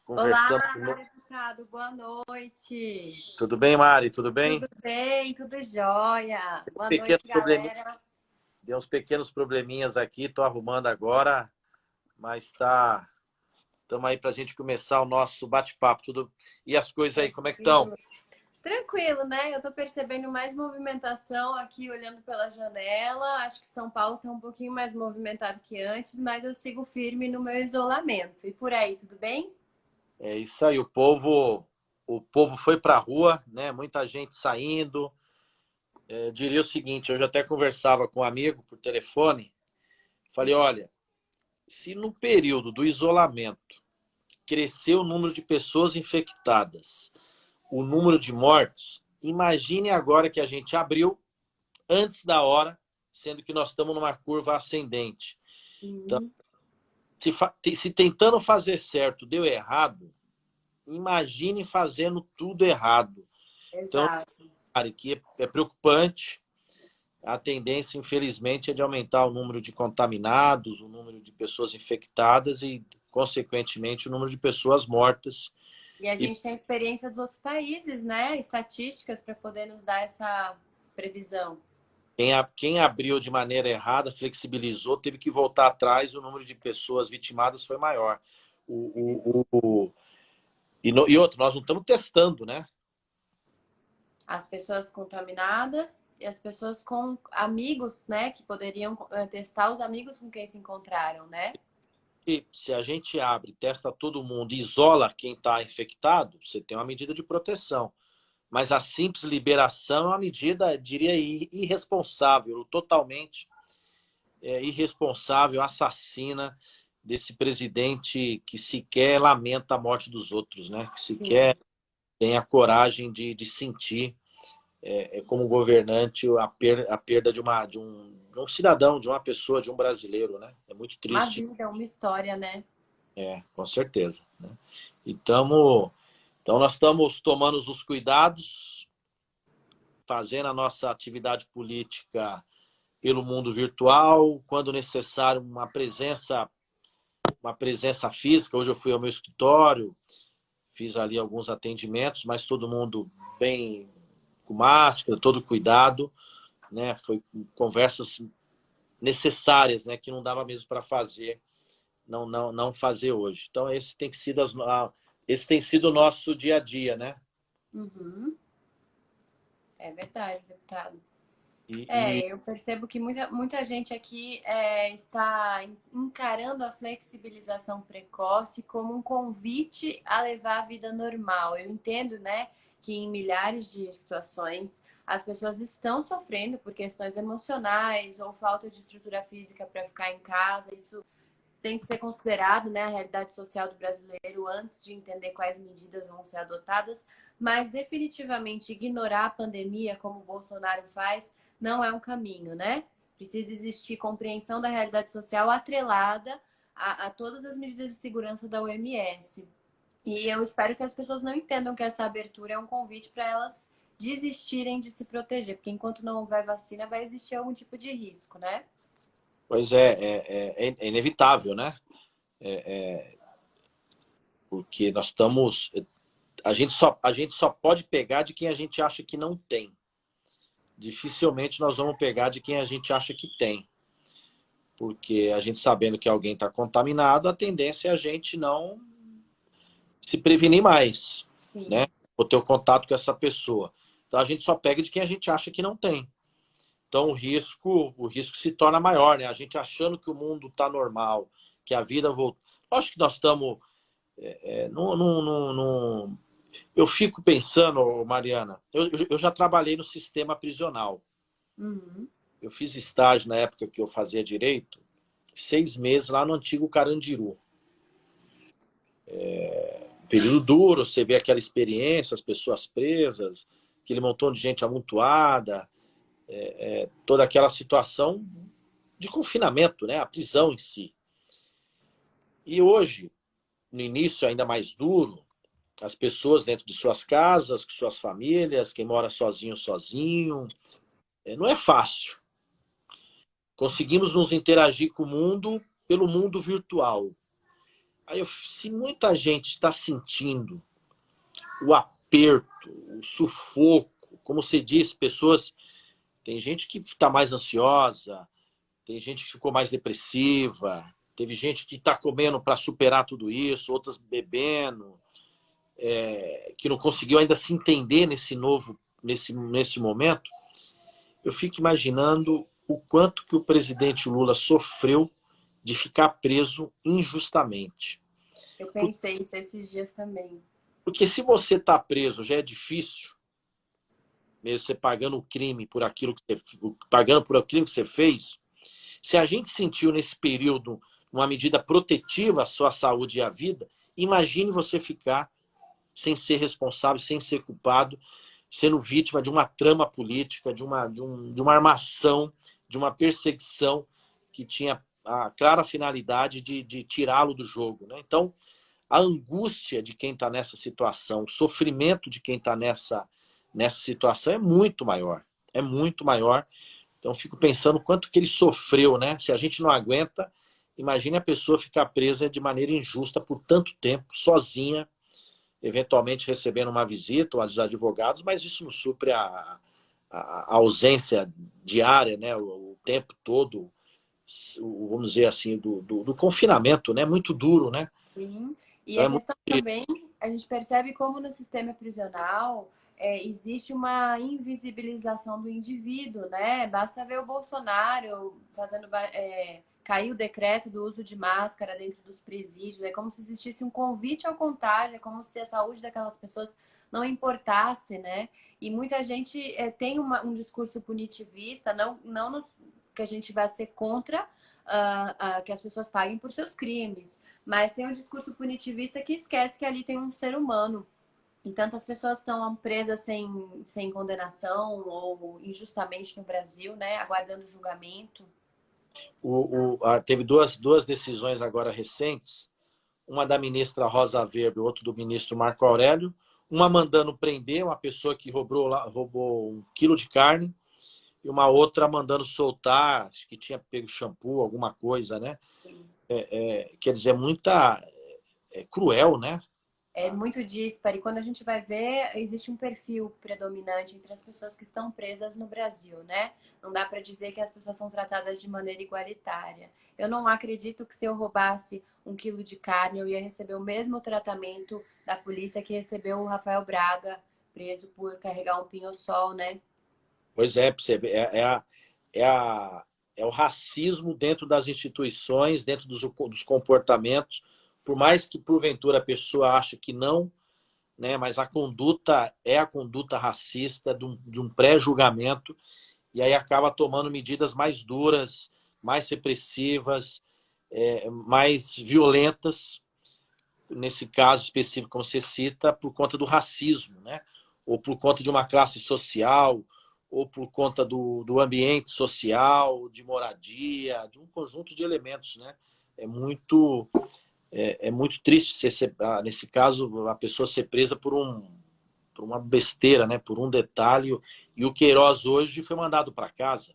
conversamos. Olá, deputado, boa noite. Tudo bem, Mari? Tudo bem? Tudo bem? Tudo jóia. Boa Pequenos noite, probleminhas, galera. deu uns pequenos probleminhas aqui, estou arrumando agora, mas tá. Estamos aí para a gente começar o nosso bate-papo. Tudo. E as coisas aí, como é que estão? Tranquilo, né? Eu tô percebendo mais movimentação aqui olhando pela janela. Acho que São Paulo tá um pouquinho mais movimentado que antes, mas eu sigo firme no meu isolamento. E por aí, tudo bem? É isso aí, o povo foi para a rua, né? Muita gente saindo. Diria o seguinte, eu já até conversava com um amigo por telefone, falei, olha, se no período do isolamento cresceu o número de pessoas infectadas, o número de mortes, imagine agora que a gente abriu antes da hora, sendo que nós estamos numa curva ascendente. Então, Uhum. se tentando fazer certo deu errado, imagine fazendo tudo errado. Então, Exato. cara, que é preocupante. A tendência, infelizmente, é de aumentar o número de contaminados, o número de pessoas infectadas e, consequentemente, o número de pessoas mortas. E a E gente tem experiência dos outros países, né? Estatísticas para poder nos dar essa previsão. quem abriu de maneira errada, flexibilizou, teve que voltar atrás, o número de pessoas vitimadas foi maior. E outro, nós não estamos testando, né? As pessoas contaminadas e as pessoas com amigos, né, que poderiam testar os amigos com quem se encontraram, né? E se a gente abre, testa todo mundo, isola quem está infectado, você tem uma medida de proteção. Mas a simples liberação é uma medida, diria, irresponsável, totalmente irresponsável, assassina desse presidente que sequer lamenta a morte dos outros, né? Que Sim. sequer tem a coragem de sentir, como governante, a perda de um cidadão, de uma pessoa, de um brasileiro, né? É muito Uma triste, vida, uma história, né? com certeza. Né? Então, nós estamos tomando os cuidados, fazendo a nossa atividade política pelo mundo virtual, quando necessário, uma presença física. Hoje eu fui ao meu escritório, fiz ali alguns atendimentos, mas todo mundo bem com máscara, todo cuidado, né? Foi conversas necessárias, né? Que não dava mesmo para fazer, não fazer hoje. Então esse tem sido o nosso dia a dia, né? Uhum. É verdade, deputado. E Eu percebo que muita gente aqui está encarando a flexibilização precoce como um convite a levar a vida normal. Eu entendo, né, que em milhares de situações as pessoas estão sofrendo por questões emocionais ou falta de estrutura física para ficar em casa. Isso tem que ser considerado, né, a realidade social do brasileiro antes de entender quais medidas vão ser adotadas, mas definitivamente ignorar a pandemia, como o Bolsonaro faz, não é um caminho, né? Precisa existir compreensão da realidade social atrelada a todas as medidas de segurança da OMS. E eu espero que as pessoas não entendam que essa abertura é um convite para elas desistirem de se proteger, porque enquanto não houver vacina, vai existir algum tipo de risco, né? pois é inevitável, né? Porque nós estamos. A gente só pode pegar de quem a gente acha que não tem. Dificilmente nós vamos pegar de quem a gente acha que tem. Porque a gente sabendo que alguém está contaminado, a tendência é a gente não se prevenir mais, Sim. né? Ou ter o contato com essa pessoa. Então a gente só pega de quem a gente acha que não tem. Então o risco se torna maior, né? A gente achando que o mundo está normal, que a vida voltou. Acho que nós estamos. Eu fico pensando, Mariana, eu já trabalhei no sistema prisional. Uhum. Eu fiz estágio na época que eu fazia direito, 6 meses lá no antigo Carandiru. Período duro, você vê aquela experiência, as pessoas presas, aquele montão de gente amontoada, toda aquela situação de confinamento, né? A prisão em si. E hoje, no início ainda mais duro, as pessoas dentro de suas casas, com suas famílias, quem mora sozinho, sozinho. Não é fácil. Conseguimos nos interagir com o mundo pelo mundo virtual. Aí, se muita gente está sentindo o aperto, o sufoco, como você disse, pessoas... Tem gente que está mais ansiosa, tem gente que ficou mais depressiva, teve gente que está comendo para superar tudo isso, outras bebendo, que não conseguiu ainda se entender nesse momento. Eu fico imaginando o quanto que o presidente Lula sofreu de ficar preso injustamente. Eu pensei isso esses dias também. Porque se você está preso já é difícil, mesmo você pagando o crime por aquilo que você fez. Se a gente sentiu nesse período uma medida protetiva à sua saúde e à vida, imagine você ficar sem ser responsável, sem ser culpado, sendo vítima de uma trama política, de uma armação, de uma perseguição que tinha a clara finalidade de tirá-lo do jogo, né? Então, a angústia de quem está nessa situação, o sofrimento de quem está nessa situação é muito maior. É muito maior. Então, fico pensando quanto que ele sofreu, né? Se a gente não aguenta, imagine a pessoa ficar presa de maneira injusta por tanto tempo, sozinha, eventualmente recebendo uma visita ou dos advogados, mas isso não supre a ausência diária, né? O tempo todo, vamos dizer assim, do confinamento, né? Muito duro, né? Sim. E Então, a é muito... questão também, a gente percebe como no sistema prisional existe uma invisibilização do indivíduo, né? Basta ver o Bolsonaro fazendo cair o decreto do uso de máscara dentro dos presídios. É como se existisse um convite ao contágio, é como se a saúde daquelas pessoas não importasse, né? E muita gente tem um discurso punitivista, não que a gente vai ser contra que as pessoas paguem por seus crimes. Mas tem um discurso punitivista que esquece que ali tem um ser humano. E tantas pessoas estão presas sem condenação ou injustamente no Brasil, né? Aguardando julgamento. Teve duas decisões agora recentes, uma da ministra Rosa Weber, outra do ministro Marco Aurélio, uma mandando prender uma pessoa que roubou 1 quilo de carne, e uma outra mandando soltar, acho que tinha pego shampoo, alguma coisa, né? Quer dizer, cruel, né? É muito disparo. E quando a gente vai ver, existe um perfil predominante entre as pessoas que estão presas no Brasil, né? Não dá para dizer que as pessoas são tratadas de maneira igualitária. Eu não acredito que se eu roubasse 1 quilo de carne, eu ia receber o mesmo tratamento da polícia que recebeu o Rafael Braga, preso por carregar um pinho-sol, né? Pois é, pra você ver, é, a, é o racismo dentro das instituições, dentro dos comportamentos, por mais que porventura a pessoa ache que não, né, mas a conduta é a conduta racista de um pré-julgamento, e aí acaba tomando medidas mais duras, mais repressivas, mais violentas, nesse caso específico, como você cita, por conta do racismo, né? Ou por conta de uma classe social, ou por conta do ambiente social, de moradia, de um conjunto de elementos, né? É muito, é muito triste, nesse caso, a pessoa ser presa por uma besteira, né? Por um detalhe. E o Queiroz hoje foi mandado para casa.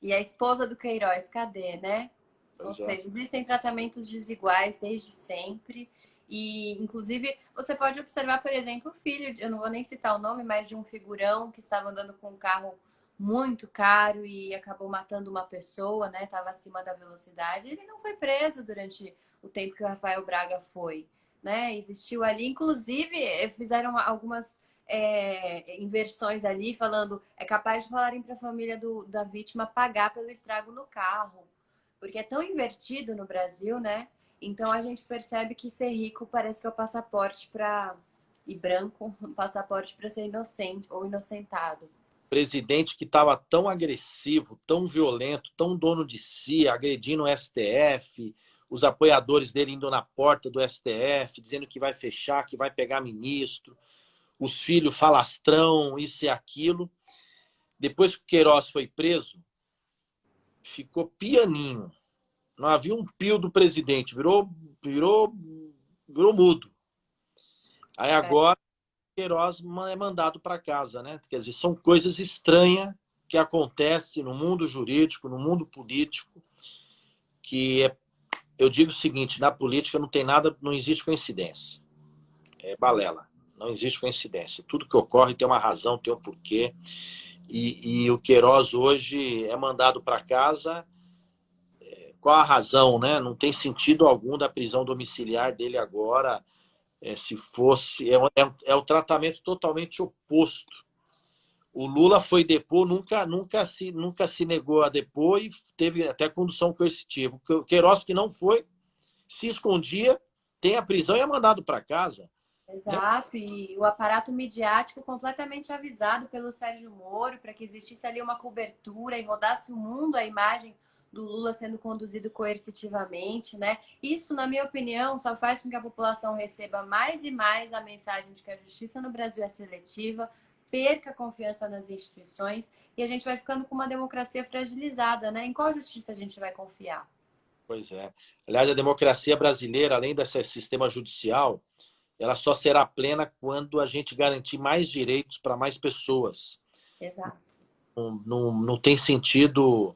E a esposa do Queiroz, cadê, né? Ou Pois é. seja, existem tratamentos desiguais desde sempre. E, inclusive, você pode observar, por exemplo, o filho, eu não vou nem citar o nome, mas de um figurão que estava andando com um carro muito caro e acabou matando uma pessoa, né? Estava acima da velocidade. Ele não foi preso durante o tempo que o Rafael Braga foi, né? Existiu ali, inclusive, fizeram algumas inversões ali, falando, é capaz de falarem para a família da vítima pagar pelo estrago no carro, porque é tão invertido no Brasil, né? Então a gente percebe que ser rico parece que é o passaporte para e branco, um passaporte para ser inocente ou inocentado. Presidente que estava tão agressivo, tão violento, tão dono de si, agredindo o STF, os apoiadores dele indo na porta do STF, dizendo que vai fechar, que vai pegar ministro, os filhos falastrão, isso e aquilo. Depois que o Queiroz foi preso, ficou pianinho. Não havia um pio do presidente, virou mudo. Aí agora Queiroz é mandado para casa, né? Quer dizer, são coisas estranhas que acontecem no mundo jurídico, no mundo político, que eu digo o seguinte, na política não tem nada, não existe coincidência. É balela. Não existe coincidência. Tudo que ocorre tem uma razão, tem um porquê. E o Queiroz hoje é mandado para casa. Qual a razão, né? Não tem sentido algum da prisão domiciliar dele agora. Se fosse... É o tratamento totalmente oposto. O Lula foi depor, nunca se negou a depor e teve até condução coercitiva. O Queiroz, que não foi, se escondia, tem a prisão e é mandado para casa. Exato, e o aparato midiático completamente avisado pelo Sérgio Moro para que existisse ali uma cobertura e rodasse o mundo a imagem do Lula sendo conduzido coercitivamente, né? Isso, na minha opinião, só faz com que a população receba mais e mais a mensagem de que a justiça no Brasil é seletiva, perca a confiança nas instituições e a gente vai ficando com uma democracia fragilizada, né? Em qual justiça a gente vai confiar? Pois é. Aliás, a democracia brasileira, além desse sistema judicial, ela só será plena quando a gente garantir mais direitos para mais pessoas. Exato. Não tem sentido.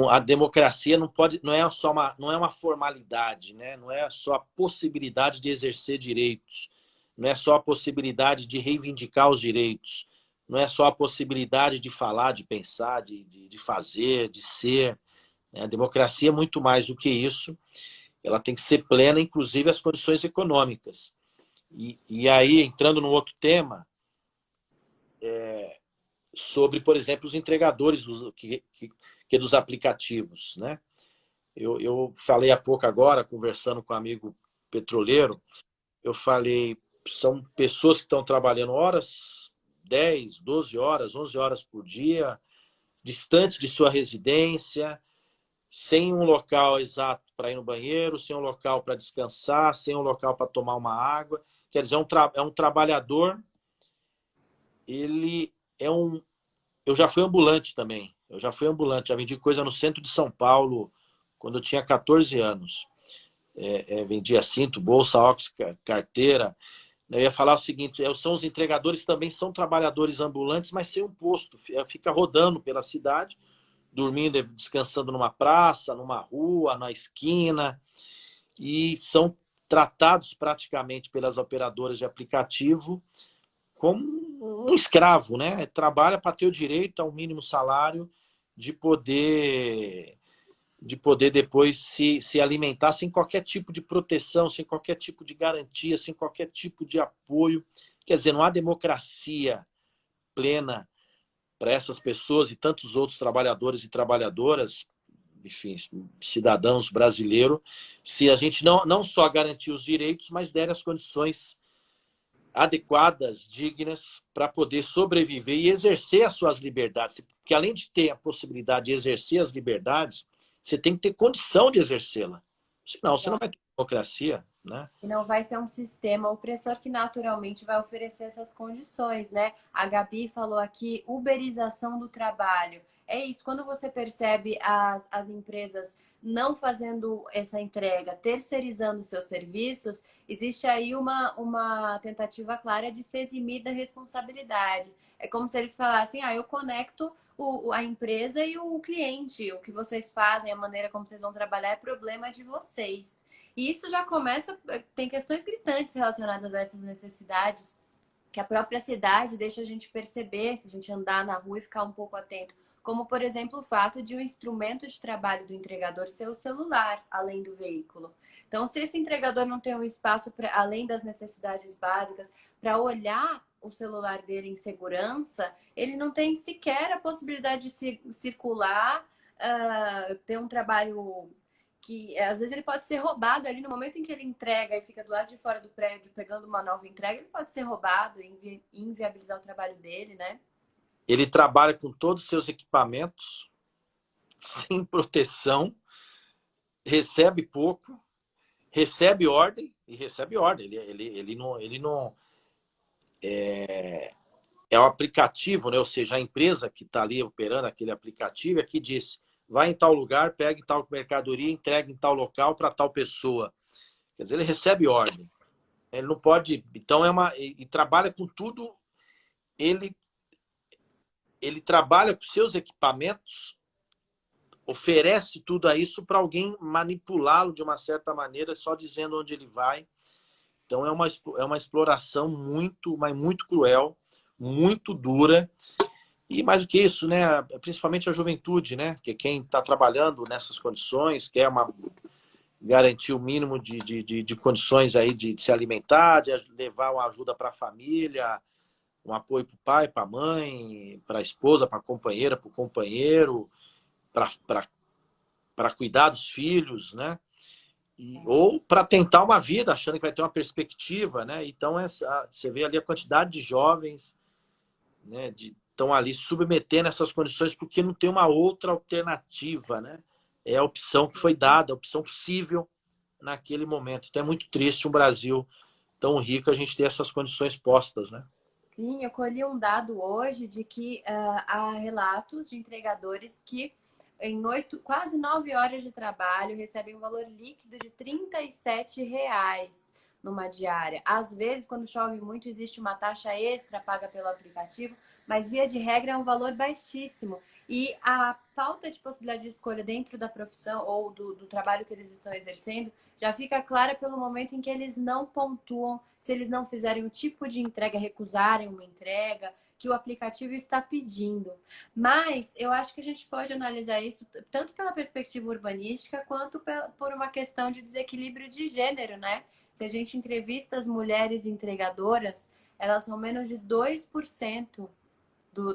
A democracia não é só uma formalidade, né? Não é só a possibilidade de exercer direitos, não é só a possibilidade de reivindicar os direitos, não é só a possibilidade de falar, de pensar, de fazer, de ser. A democracia é muito mais do que isso. Ela tem que ser plena, inclusive as condições econômicas. E aí, entrando num outro tema, sobre, por exemplo, os entregadores dos aplicativos, né? Eu falei há pouco agora, conversando com um amigo petroleiro, eu falei, são pessoas que estão trabalhando horas, 10, 12 horas, 11 horas por dia, distantes de sua residência, sem um local exato para ir no banheiro, sem um local para descansar, sem um local para tomar uma água. Quer dizer, é um trabalhador, ele é um... Eu já fui ambulante também. Eu já fui ambulante, já vendi coisa no centro de São Paulo quando eu tinha 14 anos. Vendia cinto, bolsa, óculos, carteira. Eu ia falar o seguinte, são os entregadores também são trabalhadores ambulantes, mas sem um posto. Fica rodando pela cidade, dormindo, descansando numa praça, numa rua, na esquina, e são tratados praticamente pelas operadoras de aplicativo como um escravo, né? Trabalha para ter o direito ao mínimo salário de poder depois se alimentar sem qualquer tipo de proteção, sem qualquer tipo de garantia, sem qualquer tipo de apoio. Quer dizer, não há democracia plena para essas pessoas e tantos outros trabalhadores e trabalhadoras, enfim, cidadãos brasileiros, se a gente não só garantir os direitos, mas der as condições adequadas, dignas, para poder sobreviver e exercer as suas liberdades. Porque além de ter a possibilidade de exercer as liberdades, você tem que ter condição de exercê-la. Senão, você não vai ter democracia, né? E não vai ser um sistema opressor que naturalmente vai oferecer essas condições, né? A Gabi falou aqui, uberização do trabalho. É isso, quando você percebe as empresas não fazendo essa entrega, terceirizando seus serviços, existe aí uma tentativa clara de se eximir da responsabilidade. É como se eles falassem, eu conecto a empresa e o cliente. O que vocês fazem, a maneira como vocês vão trabalhar é problema de vocês. E isso já começa, tem questões gritantes relacionadas a essas necessidades que a própria cidade deixa a gente perceber, se a gente andar na rua e ficar um pouco atento. Como, por exemplo, o fato de o instrumento de trabalho do entregador ser o celular, além do veículo. Então, se esse entregador não tem um espaço, além das necessidades básicas, para olhar o celular dele em segurança, ele não tem sequer a possibilidade de circular, ter um trabalho que às vezes ele pode ser roubado ali no momento em que ele entrega e fica do lado de fora do prédio pegando uma nova entrega, ele pode ser roubado e inviabilizar o trabalho dele, né? Ele trabalha com todos os seus equipamentos, sem proteção, recebe pouco, recebe ordem e recebe ordem. Ele não é o aplicativo, né? Ou seja, a empresa que está ali operando aquele aplicativo é que diz, vai em tal lugar, pegue tal mercadoria, entregue em tal local para tal pessoa. Quer dizer, ele recebe ordem. Ele não pode... Então, e trabalha com tudo. Ele trabalha com seus equipamentos oferece tudo a isso para alguém manipulá-lo de uma certa maneira, só dizendo onde ele vai. Então é uma exploração muito, mas muito cruel, muito dura. E mais do que isso, né? Principalmente a juventude, né? Que quem está trabalhando nessas condições quer garantir o mínimo de condições aí de se alimentar, de levar uma ajuda para a família, um apoio para o pai, para a mãe, para a esposa, para a companheira, para o companheiro, para cuidar dos filhos, né? Ou para tentar uma vida, achando que vai ter uma perspectiva, né? Então, você vê ali a quantidade de jovens, né, estão ali submetendo essas condições porque não tem uma outra alternativa, né? É a opção que foi dada, a opção possível naquele momento. Então é muito triste um Brasil tão rico a gente ter essas condições postas, né? Sim, eu colhi um dado hoje de que há relatos de entregadores que em quase 9 horas de trabalho recebem um valor líquido de R$ 37 numa diária. Às vezes, quando chove muito, existe uma taxa extra paga pelo aplicativo, mas via de regra é um valor baixíssimo. E a falta de possibilidade de escolha dentro da profissão ou do trabalho que eles estão exercendo já fica clara pelo momento em que eles não pontuam, se eles não fizerem o tipo de entrega, recusarem uma entrega que o aplicativo está pedindo. Mas eu acho que a gente pode analisar isso tanto pela perspectiva urbanística quanto por uma questão de desequilíbrio de gênero, né? Se a gente entrevista as mulheres entregadoras, elas são menos de 2%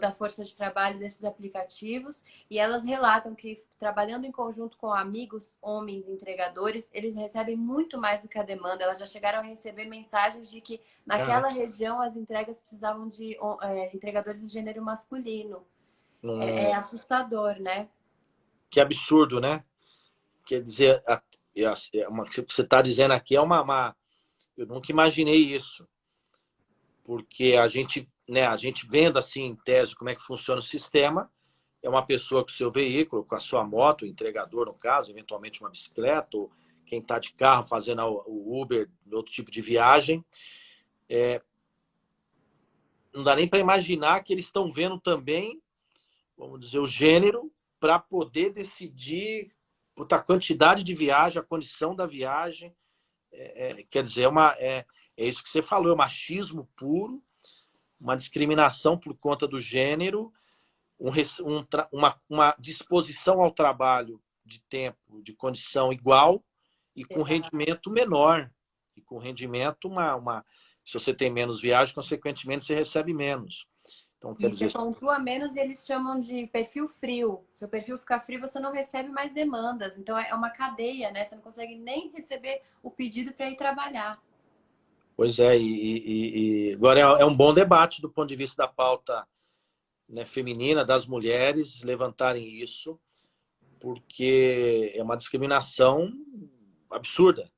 da força de trabalho desses aplicativos e elas relatam que trabalhando em conjunto com amigos homens entregadores, eles recebem muito mais do que a demanda. Elas já chegaram a receber mensagens de que naquela região as entregas precisavam de entregadores de gênero masculino. É assustador, né? Que absurdo, né? Quer dizer, o que você está dizendo aqui é eu nunca imaginei isso. Porque a gente vendo assim, em tese, como é que funciona o sistema, é uma pessoa com o seu veículo, com a sua moto, o entregador, no caso, eventualmente uma bicicleta, ou quem está de carro fazendo o Uber, outro tipo de viagem. Não dá nem para imaginar que eles estão vendo também, vamos dizer, o gênero para poder decidir a quantidade de viagem, a condição da viagem. Quer dizer, é isso que você falou, é machismo puro, uma discriminação por conta do gênero, uma disposição ao trabalho de tempo, de condição igual e com rendimento menor. E com rendimento, se você tem menos viagem, consequentemente você recebe menos. Então, quer E dizer, você pontua menos e eles chamam de perfil frio. Se o perfil ficar frio, você não recebe mais demandas. Então é uma cadeia, né? Você não consegue nem receber o pedido para ir trabalhar. pois é, e agora é um bom debate do ponto de vista da pauta, né, feminina, das mulheres levantarem isso, porque é uma discriminação absurda,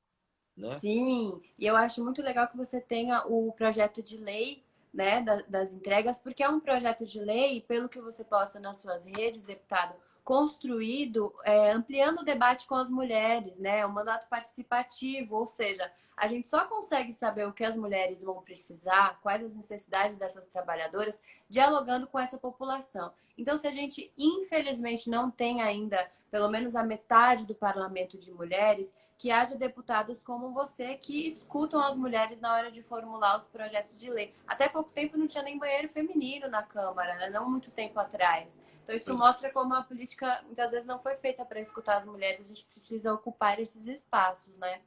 né? Sim, e eu acho muito legal que você tenha o projeto de lei, né, das entregas, porque é um projeto de lei, pelo que você posta nas suas redes, deputado, construído ampliando o debate com as mulheres, né? É um mandato participativo, ou seja, a gente só consegue saber o que as mulheres vão precisar, quais as necessidades dessas trabalhadoras, dialogando com essa população. Então, se a gente, infelizmente, não tem ainda pelo menos a metade do parlamento de mulheres, que haja deputados como você que escutam as mulheres na hora de formular os projetos de lei. Até pouco tempo não tinha nem banheiro feminino na Câmara, né? Não muito tempo atrás. Então isso mostra como a política muitas vezes não foi feita para escutar as mulheres. A gente precisa ocupar esses espaços, né?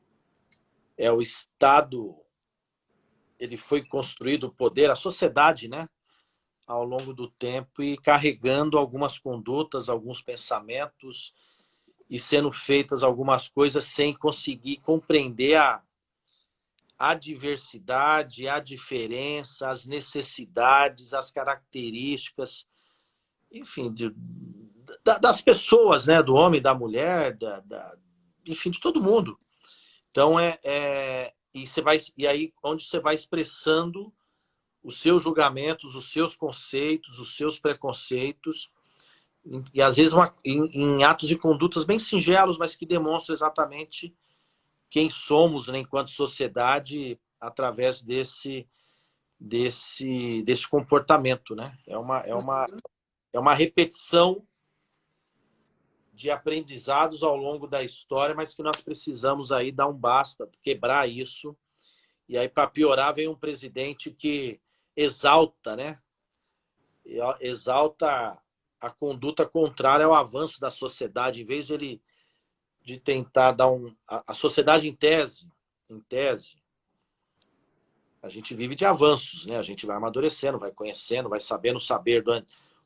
O Estado, ele foi construído, o poder, a sociedade, né, ao longo do tempo e carregando algumas condutas, alguns pensamentos e sendo feitas algumas coisas sem conseguir compreender a diversidade, a diferença, as necessidades, as características, enfim, das pessoas, né, do homem, da mulher, enfim, de todo mundo. Então e aí onde você vai expressando os seus julgamentos, os seus conceitos, os seus preconceitos, e às vezes em atos e condutas bem singelos, mas que demonstram exatamente quem somos, né, enquanto sociedade através desse comportamento, né? É uma repetição de aprendizados ao longo da história, mas que nós precisamos aí dar um basta, quebrar isso. E aí, para piorar, vem um presidente que exalta, né? Exalta a conduta contrária ao avanço da sociedade, em vez de tentar dar um... A sociedade, em tese, a gente vive de avanços, né? A gente vai amadurecendo, vai conhecendo, vai sabendo saber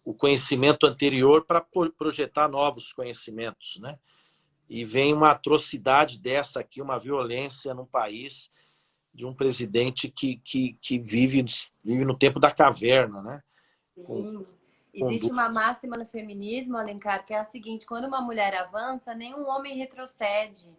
o conhecimento anterior para projetar novos conhecimentos, né? E vem uma atrocidade dessa aqui, uma violência num país de um presidente que vive no tempo da caverna, né? Sim. Existe uma máxima no feminismo, Alencar, que é a seguinte: quando uma mulher avança, nenhum homem retrocede.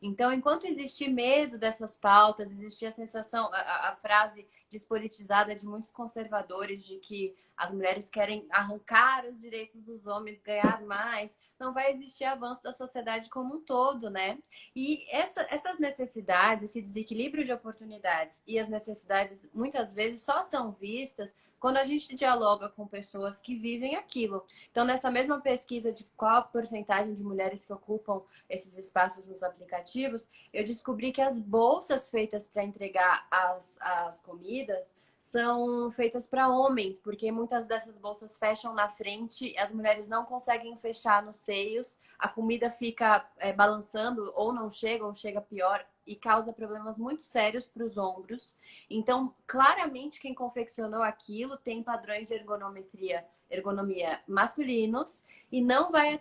Então, enquanto existir medo dessas pautas, existir a sensação, a frase despolitizada de muitos conservadores de que as mulheres querem arrancar os direitos dos homens, ganhar mais, não vai existir avanço da sociedade como um todo, né? E essas necessidades, esse desequilíbrio de oportunidades e as necessidades, muitas vezes, só são vistas quando a gente dialoga com pessoas que vivem aquilo. Então, nessa mesma pesquisa de qual a porcentagem de mulheres que ocupam esses espaços nos aplicativos, eu descobri que as bolsas feitas para entregar as comidas são feitas para homens, porque muitas dessas bolsas fecham na frente, as mulheres não conseguem fechar nos seios, a comida fica balançando, ou não chega, ou chega pior, e causa problemas muito sérios para os ombros. Então, claramente, quem confeccionou aquilo tem padrões de ergonomia masculinos e não vai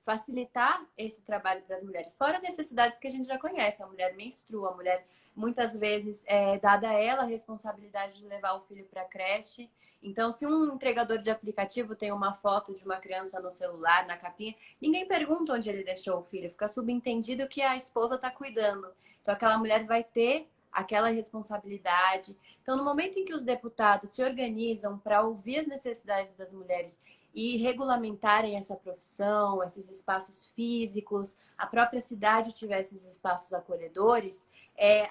facilitar esse trabalho para as mulheres. Fora necessidades que a gente já conhece, a mulher menstrua, a mulher muitas vezes é dada a ela a responsabilidade de levar o filho para a creche. Então, se um entregador de aplicativo tem uma foto de uma criança no celular, na capinha, ninguém pergunta onde ele deixou o filho, fica subentendido que a esposa está cuidando. Então, aquela mulher vai ter aquela responsabilidade. Então, no momento em que os deputados se organizam para ouvir as necessidades das mulheres e regulamentarem essa profissão, esses espaços físicos, a própria cidade tiver esses espaços acolhedores,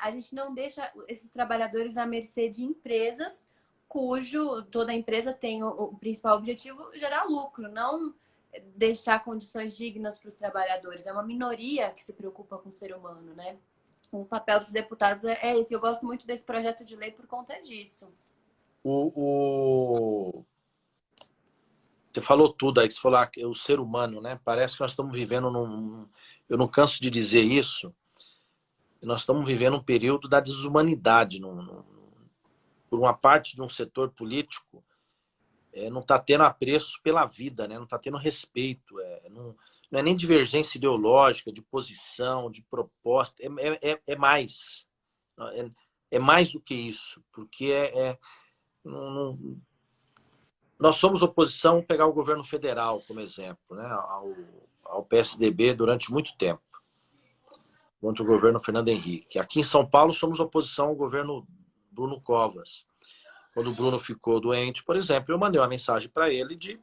a gente não deixa esses trabalhadores à mercê de empresas cujo toda empresa tem o principal objetivo gerar lucro, não deixar condições dignas para os trabalhadores. É uma minoria que se preocupa com o ser humano, né? O papel dos deputados é esse. Eu gosto muito desse projeto de lei por conta disso. Você falou tudo aí, que você falou o ser humano, né? Parece que nós estamos vivendo Eu não canso de dizer isso. Nós estamos vivendo um período da desumanidade. Por uma parte de um setor político, não está tendo apreço pela vida, né? Não está tendo respeito. Não é nem divergência ideológica, de posição, de proposta. É mais. É mais do que isso. Porque nós somos oposição, pegar o governo federal como exemplo, né? Ao PSDB durante muito tempo, contra o governo Fernando Henrique. Aqui em São Paulo somos oposição ao governo Bruno Covas. Quando o Bruno ficou doente, por exemplo, eu mandei uma mensagem para ele de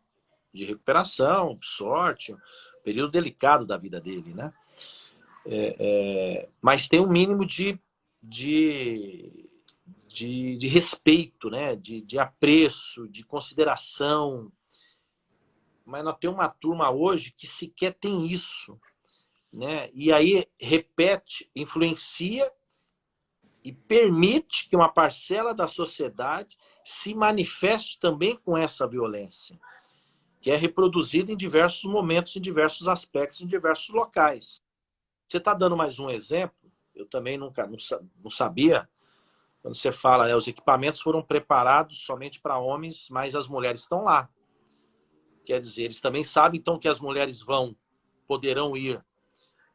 recuperação, de sorte, um período delicado da vida dele, né? Mas tem um mínimo de respeito, né? De apreço, de consideração. Mas nós temos uma turma hoje que sequer tem isso, né? E aí repete, influencia e permite que uma parcela da sociedade se manifeste também com essa violência, que é reproduzida em diversos momentos, em diversos aspectos, em diversos locais. Você está dando mais um exemplo, eu também não sabia, quando você fala, né, os equipamentos foram preparados somente para homens, mas as mulheres estão lá. Quer dizer, eles também sabem então que as mulheres poderão ir,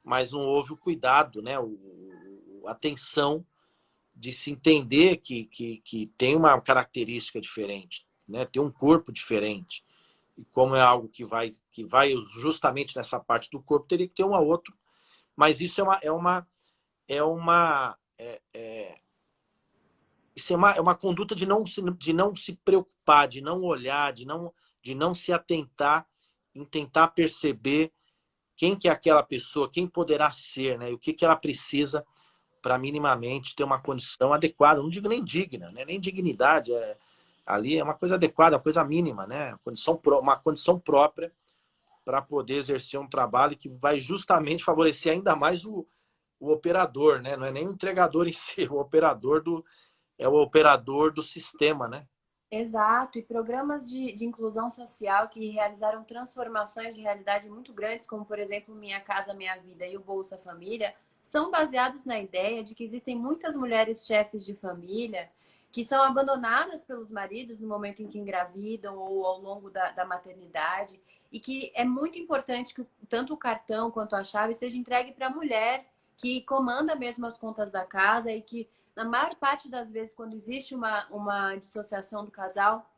mas não houve o cuidado, né, a atenção de se entender que tem uma característica diferente, né? Tem um corpo diferente. E como é algo que vai justamente nessa parte do corpo, teria que ter um a outro. Mas isso é uma conduta de não se preocupar, de não olhar, de não se atentar em tentar perceber quem que é aquela pessoa, quem poderá ser, né? E o que ela precisa para minimamente ter uma condição adequada. Não digo nem digna, né? Nem dignidade. Ali é uma coisa adequada, uma coisa mínima, né? Uma condição própria para poder exercer um trabalho que vai justamente favorecer ainda mais o operador, né? Não é nem o entregador em si, é o operador do sistema, né? Exato, e programas de inclusão social que realizaram transformações de realidade muito grandes, como por exemplo Minha Casa Minha Vida e o Bolsa Família, são baseados na ideia de que existem muitas mulheres chefes de família que são abandonadas pelos maridos no momento em que engravidam ou ao longo da maternidade, e que é muito importante que tanto o cartão quanto a chave seja entregue para a mulher que comanda mesmo as contas da casa e que na maior parte das vezes, quando existe uma dissociação do casal,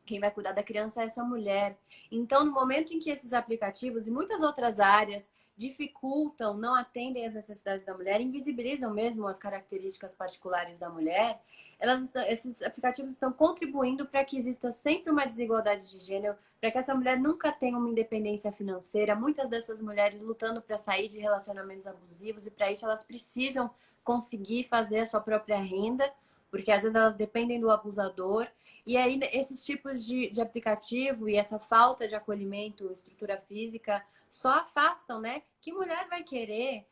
quem vai cuidar da criança é essa mulher. Então, no momento em que esses aplicativos e muitas outras áreas dificultam, não atendem às necessidades da mulher, invisibilizam mesmo as características particulares da mulher, esses aplicativos estão contribuindo para que exista sempre uma desigualdade de gênero, para que essa mulher nunca tenha uma independência financeira. Muitas dessas mulheres lutando para sair de relacionamentos abusivos e para isso elas precisam conseguir fazer a sua própria renda, porque às vezes elas dependem do abusador. E aí, esses tipos de aplicativo e essa falta de acolhimento, estrutura física, só afastam, né? Que mulher vai querer?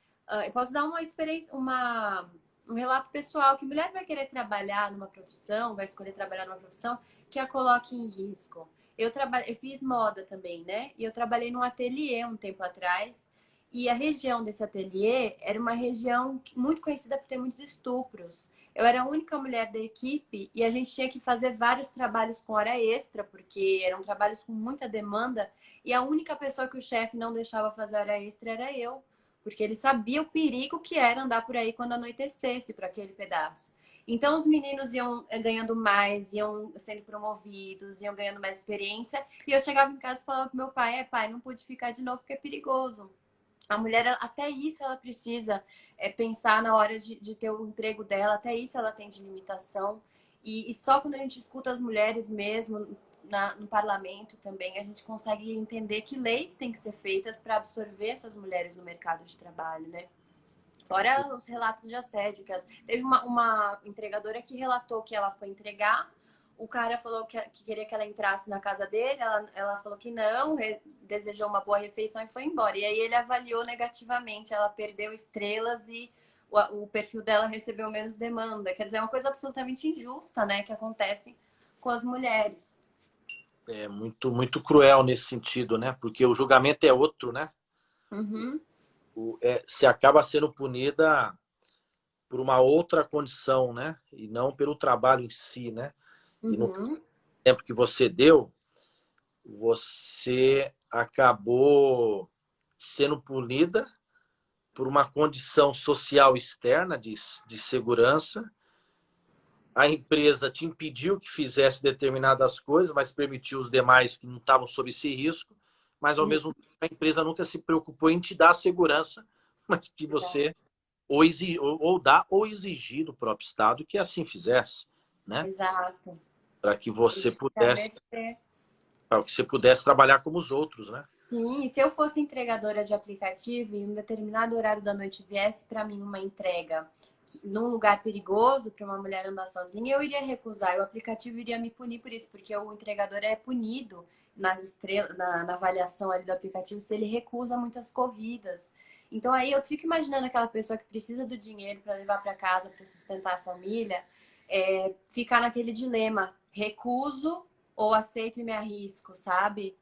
Eu posso dar uma experiência, um relato pessoal, que mulher vai querer trabalhar numa profissão, vai escolher trabalhar numa profissão que a coloque em risco. Eu fiz moda também, né? E eu trabalhei num ateliê um tempo atrás. E a região desse ateliê era uma região muito conhecida por ter muitos estupros. Eu era a única mulher da equipe e a gente tinha que fazer vários trabalhos com hora extra, porque eram trabalhos com muita demanda. E a única pessoa que o chefe não deixava fazer hora extra era eu, porque ele sabia o perigo que era andar por aí quando anoitecesse para aquele pedaço. Então, os meninos iam ganhando mais, iam sendo promovidos, iam ganhando mais experiência. E eu chegava em casa e falava pro meu pai, pai, não pude ficar de novo porque é perigoso. A mulher, até isso ela precisa pensar na hora de ter o emprego dela, até isso ela tem de limitação. E só quando a gente escuta as mulheres mesmo no parlamento também, a gente consegue entender que leis têm que ser feitas para absorver essas mulheres no mercado de trabalho, né? Fora os relatos de assédio. Teve uma entregadora que relatou que ela foi entregar, o cara falou que queria que ela entrasse na casa dele, ela falou que não, desejou uma boa refeição e foi embora. E aí ele avaliou negativamente, ela perdeu estrelas e o perfil dela recebeu menos demanda. Quer dizer, é uma coisa absolutamente injusta, né, que acontece com as mulheres. É muito, muito cruel nesse sentido, né? Porque o julgamento é outro, né? Uhum. Se acaba sendo punida por uma outra condição, né? E não pelo trabalho em si, né? E no Uhum. tempo que você deu, você acabou sendo punida por uma condição social externa de segurança. A empresa te impediu que fizesse determinadas coisas, mas permitiu os demais que não estavam sob esse risco. Mas, ao mesmo tempo, a empresa nunca se preocupou em te dar segurança, mas que você ou dar ou exigir do próprio Estado que assim fizesse, né? Exato. Para que você Fica à pudesse, mercê. para que você pudesse trabalhar como os outros, né? Sim, e se eu fosse entregadora de aplicativo e em um determinado horário da noite viesse para mim uma entrega num lugar perigoso para uma mulher andar sozinha, eu iria recusar. E o aplicativo iria me punir por isso, porque o entregador é punido nas estrelas, na avaliação ali do aplicativo se ele recusa muitas corridas. Então aí eu fico imaginando aquela pessoa que precisa do dinheiro para levar para casa, para sustentar a família, ficar naquele dilema: recuso ou aceito e me arrisco, sabe?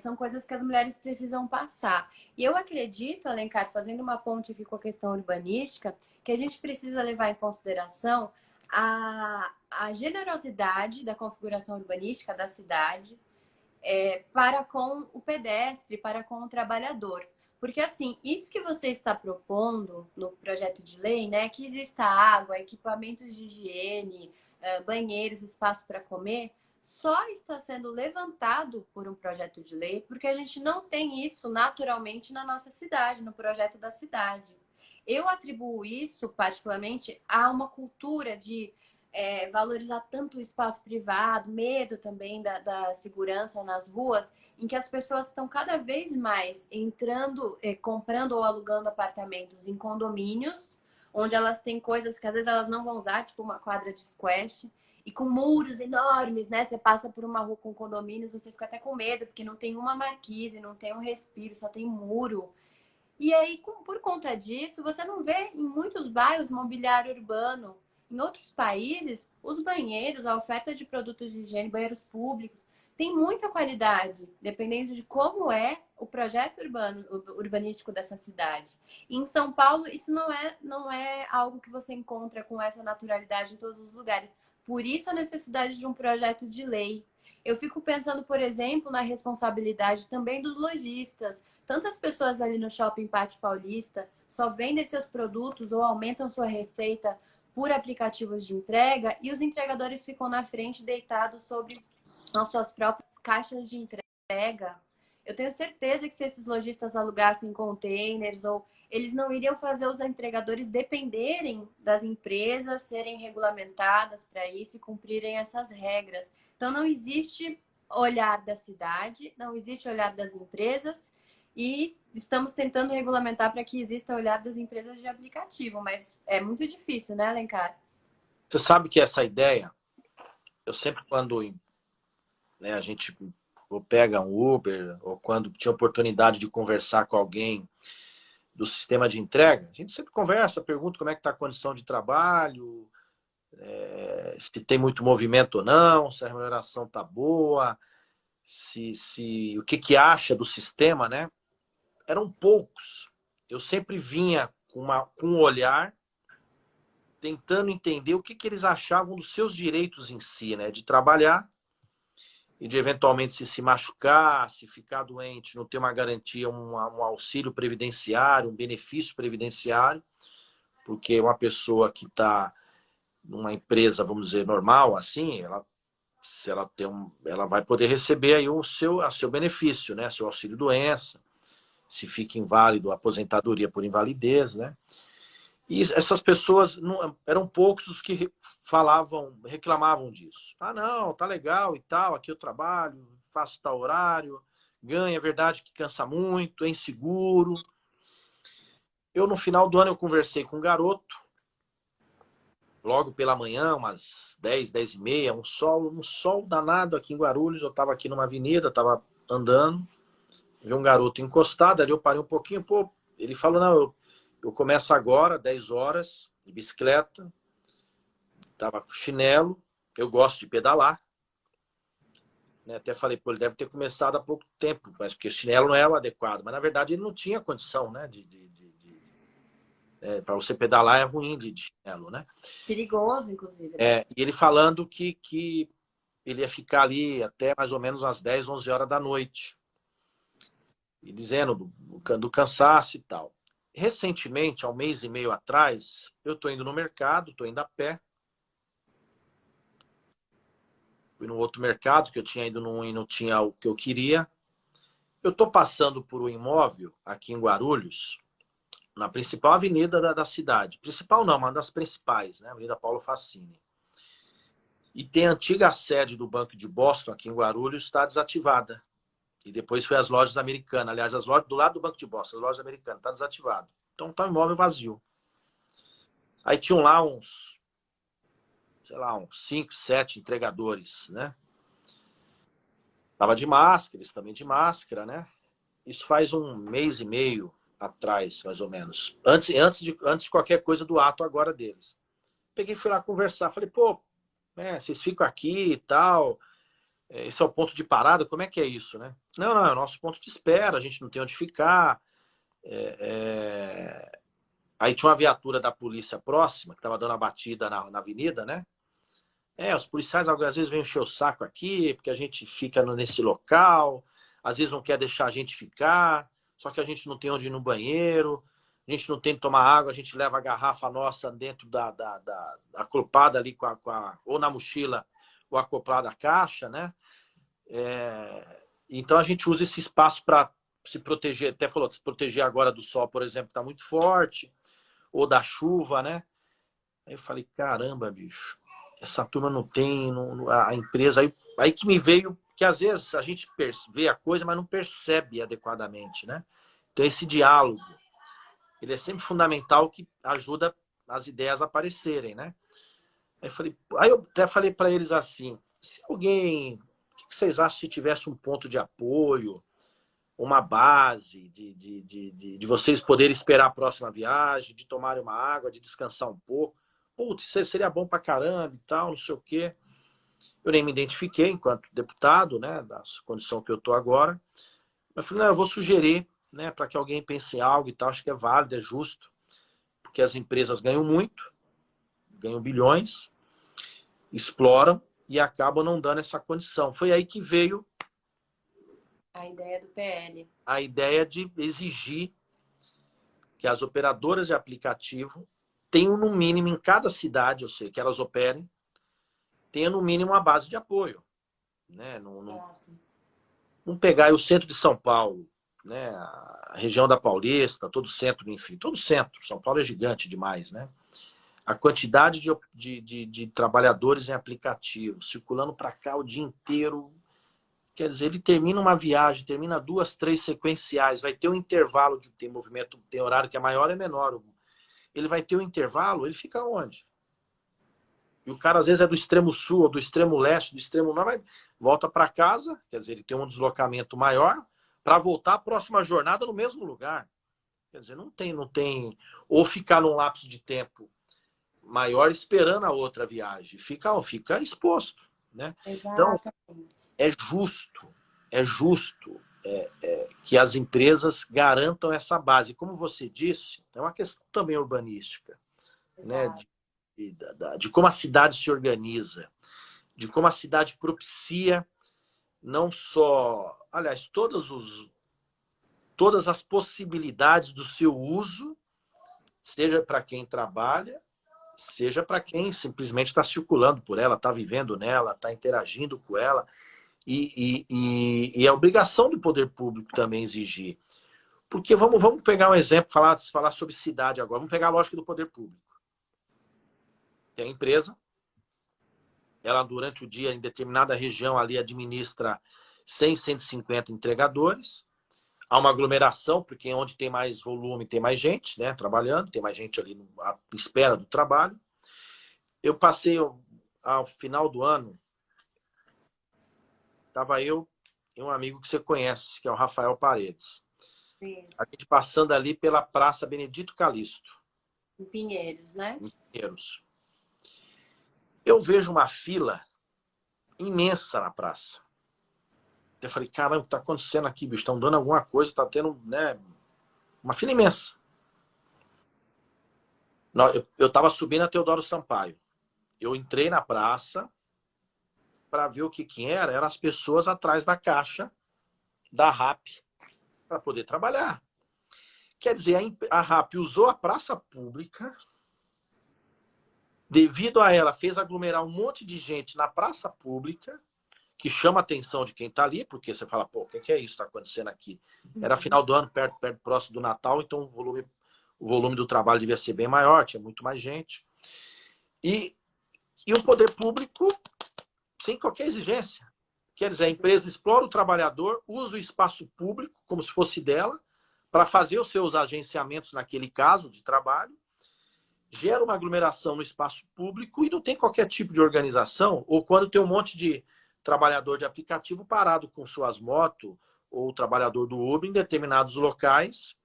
São coisas que as mulheres precisam passar. E eu acredito, Alencar, fazendo uma ponte aqui com a questão urbanística, que a gente precisa levar em consideração a generosidade da configuração urbanística da cidade para com o pedestre, para com o trabalhador. Porque, assim, isso que você está propondo no projeto de lei, né, que exista água, equipamentos de higiene, banheiros, espaço para comer, só está sendo levantado por um projeto de lei porque a gente não tem isso naturalmente na nossa cidade, no projeto da cidade. Eu atribuo isso, particularmente, a uma cultura de valorizar tanto o espaço privado, medo também da segurança nas ruas, em que as pessoas estão cada vez mais entrando, comprando ou alugando apartamentos em condomínios, onde elas têm coisas que às vezes elas não vão usar, tipo uma quadra de squash, e com muros enormes, né? Você passa por uma rua com condomínios, você fica até com medo, porque não tem uma marquise, não tem um respiro, só tem muro. E aí, por conta disso, você não vê em muitos bairros mobiliário urbano. Em outros países, os banheiros, a oferta de produtos de higiene, banheiros públicos, tem muita qualidade, dependendo de como é o projeto urbano, urbanístico dessa cidade. E em São Paulo, isso não é algo que você encontra com essa naturalidade em todos os lugares. Por isso a necessidade de um projeto de lei. Eu fico pensando, por exemplo, na responsabilidade também dos lojistas. Tantas pessoas ali no Shopping Pátio Paulista só vendem seus produtos ou aumentam sua receita por aplicativos de entrega e os entregadores ficam na frente deitados sobre as suas próprias caixas de entrega. Eu tenho certeza que se esses lojistas alugassem containers, ou eles não iriam fazer os entregadores dependerem das empresas serem regulamentadas para isso e cumprirem essas regras. Então não existe olhar da cidade, não existe olhar das empresas, e estamos tentando regulamentar para que exista olhar das empresas de aplicativo, mas é muito difícil, né, Alencar? Você sabe que essa ideia, eu sempre quando, né, a gente ou pega um Uber, ou quando tinha oportunidade de conversar com alguém do sistema de entrega, a gente sempre conversa, pergunta como é que está a condição de trabalho, se tem muito movimento ou não, se a remuneração está boa, o que acha do sistema, né? Eram poucos. Eu sempre vinha com um olhar tentando entender o que eles achavam dos seus direitos em si, né? De trabalhar e de eventualmente se machucar, se ficar doente, não ter uma garantia, um auxílio previdenciário, um benefício previdenciário, porque uma pessoa que está numa empresa, vamos dizer, normal, assim, se ela tem ela vai poder receber aí o seu benefício, né? Seu auxílio doença, se fica inválido, aposentadoria por invalidez, né? E essas pessoas, eram poucos os que reclamavam disso. Ah, não, tá legal e tal, aqui eu trabalho, faço tal horário, ganho, é verdade que cansa muito, é inseguro. No final do ano, eu conversei com um garoto, logo pela manhã, umas 10, 10 e meia, um sol danado aqui em Guarulhos, eu estava aqui numa avenida, estava andando, vi um garoto encostado, ali eu parei um pouquinho, pô, ele falou, não, eu começo agora, 10 horas, de bicicleta, tava com chinelo, eu gosto de pedalar, né? Até falei, pô, ele deve ter começado há pouco tempo, mas porque chinelo não é o adequado, mas na verdade ele não tinha condição, né, para você pedalar é ruim de chinelo, né? Perigoso, inclusive, né? E ele falando que ele ia ficar ali até mais ou menos às 10, 11 horas da noite. E dizendo do cansaço e tal. Recentemente, há um mês e meio atrás, eu estou indo no mercado, estou indo a pé. Fui num outro mercado, que eu tinha ido num e não tinha o que eu queria. Eu estou passando por um imóvel aqui em Guarulhos, na principal avenida da cidade. Principal não, uma das principais, né? Avenida Paulo Facini. E tem a antiga sede do Banco de Boston, aqui em Guarulhos, está desativada. E depois foi as lojas americanas. Aliás, as lojas do lado do Banco de Boston, as lojas americanas, está desativado. Então está um imóvel vazio. Aí tinham lá uns 5, 7 entregadores, né? Tava de máscara, eles também de máscara, né? Isso faz um mês e meio atrás, mais ou menos. Antes de qualquer coisa do ato agora deles. Peguei e fui lá conversar. Falei, pô, né, vocês ficam aqui e tal. Esse é o ponto de parada, como é que é isso, né? Não, é o nosso ponto de espera, a gente não tem onde ficar. Aí tinha uma viatura da polícia próxima, que estava dando a batida na avenida, né? Os policiais às vezes vêm encher o saco aqui, porque a gente fica nesse local, às vezes não quer deixar a gente ficar, só que a gente não tem onde ir no banheiro, a gente não tem que tomar água, a gente leva a garrafa nossa dentro da acoplada ali ou na mochila, ou acoplada à caixa, né? Então a gente usa esse espaço para se proteger, até falou, se proteger agora do sol, por exemplo, que está muito forte, ou da chuva, né? Aí eu falei, caramba, bicho, essa turma não tem, a empresa, aí que me veio, que às vezes a gente vê a coisa, mas não percebe adequadamente, né? Então esse diálogo, ele é sempre fundamental, que ajuda as ideias aparecerem, né? Aí eu até falei para eles assim, se alguém, o que vocês acham se tivesse um ponto de apoio, uma base de vocês poderem esperar a próxima viagem, de tomarem uma água, de descansar um pouco? Putz, isso seria bom pra caramba e tal, não sei o quê. Eu nem me identifiquei enquanto deputado, né, da condição que eu tô agora. Eu falei, não, eu vou sugerir, né, para que alguém pense em algo e tal, acho que é válido, é justo, porque as empresas ganham muito, ganham bilhões, exploram e acabam não dando essa condição. Foi aí que veio A ideia do PL. a ideia de exigir que as operadoras de aplicativo tenham no mínimo em cada cidade, ou seja, que elas operem, tenha no mínimo uma base de apoio, né? Não pegar aí o centro de São Paulo, né? A região da Paulista, todo o centro, enfim, todo o centro. São Paulo é gigante demais, né? A quantidade de trabalhadores em aplicativo, circulando para cá o dia inteiro. Quer dizer, ele termina uma viagem, termina 2, 3 sequenciais, vai ter um intervalo de tem movimento, tem horário que é maior e menor. Ele vai ter um intervalo, ele fica onde? E o cara às vezes é do extremo sul, ou do extremo leste, do extremo norte, volta para casa, quer dizer, ele tem um deslocamento maior para voltar a próxima jornada no mesmo lugar. Quer dizer, não tem, ou ficar num lapso de tempo maior esperando a outra viagem, fica exposto, né? Então, Exatamente. é justo que as empresas garantam essa base. Como você disse, é uma questão também urbanística, né? Exato. De como a cidade se organiza, de como a cidade propicia não só, aliás, todas as possibilidades do seu uso, seja para quem trabalha, seja para quem simplesmente está circulando por ela, está vivendo nela, está interagindo com ela. E é obrigação do poder público também exigir. Porque vamos pegar um exemplo, falar sobre cidade agora. Vamos pegar a lógica do poder público. Tem a empresa, ela durante o dia em determinada região ali administra 100, 150 entregadores. Há uma aglomeração, porque onde tem mais volume tem mais gente, né, trabalhando, tem mais gente ali à espera do trabalho. Eu passei ao final do ano, estava eu e um amigo que você conhece, que é o Rafael Paredes. A Isso. gente passando ali pela Praça Benedito Calixto, Em Pinheiros, né? em Pinheiros. Eu vejo uma fila imensa na praça. Eu falei, caramba, o que está acontecendo aqui, bicho? Estão dando alguma coisa, está tendo, né, uma fila imensa. Eu estava subindo a Teodoro Sampaio. Eu entrei na praça para ver o que era. Eram as pessoas atrás da caixa da RAP para poder trabalhar. Quer dizer, a RAP usou a praça pública, devido a ela, fez aglomerar um monte de gente na praça pública, que chama a atenção de quem está ali, porque você fala, pô, o que é isso que está acontecendo aqui? Era final do ano, perto próximo do Natal, então o volume do trabalho devia ser bem maior, tinha muito mais gente. E o poder público, sem qualquer exigência. Quer dizer, a empresa explora o trabalhador, usa o espaço público como se fosse dela, para fazer os seus agenciamentos naquele caso de trabalho, gera uma aglomeração no espaço público e não tem qualquer tipo de organização, ou quando tem um monte de trabalhador de aplicativo parado com suas motos, ou o trabalhador do Uber em determinados locais.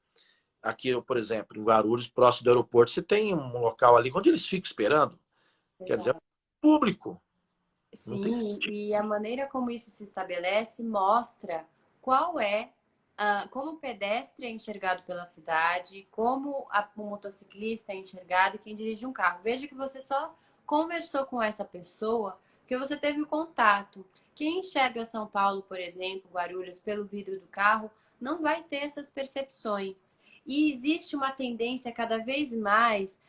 Aqui, por exemplo, em Guarulhos, próximo do aeroporto, você tem um local ali onde eles ficam esperando. Quer dizer, é público. Sim, e a maneira como isso se estabelece mostra qual é, como o pedestre é enxergado pela cidade, como o motociclista é enxergado e quem dirige um carro. Veja que você só conversou com essa pessoa porque você teve o contato. Quem enxerga São Paulo, por exemplo, Guarulhos, pelo vidro do carro, não vai ter essas percepções. E existe uma tendência cada vez mais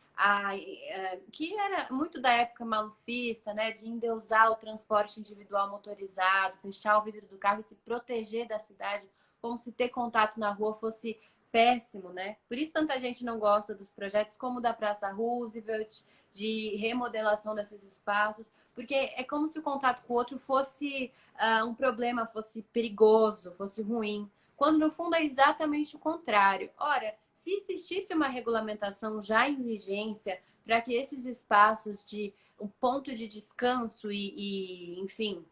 que era muito da época malufista, né, de endeusar o transporte individual motorizado, fechar o vidro do carro e se proteger da cidade, como se ter contato na rua fosse péssimo, né? Por isso tanta gente não gosta dos projetos como o da Praça Roosevelt, de remodelação desses espaços, porque é como se o contato com o outro fosse um problema, fosse perigoso, fosse ruim, quando no fundo é exatamente o contrário. Ora, se existisse uma regulamentação já em vigência para que esses espaços de um ponto de descanso enfim,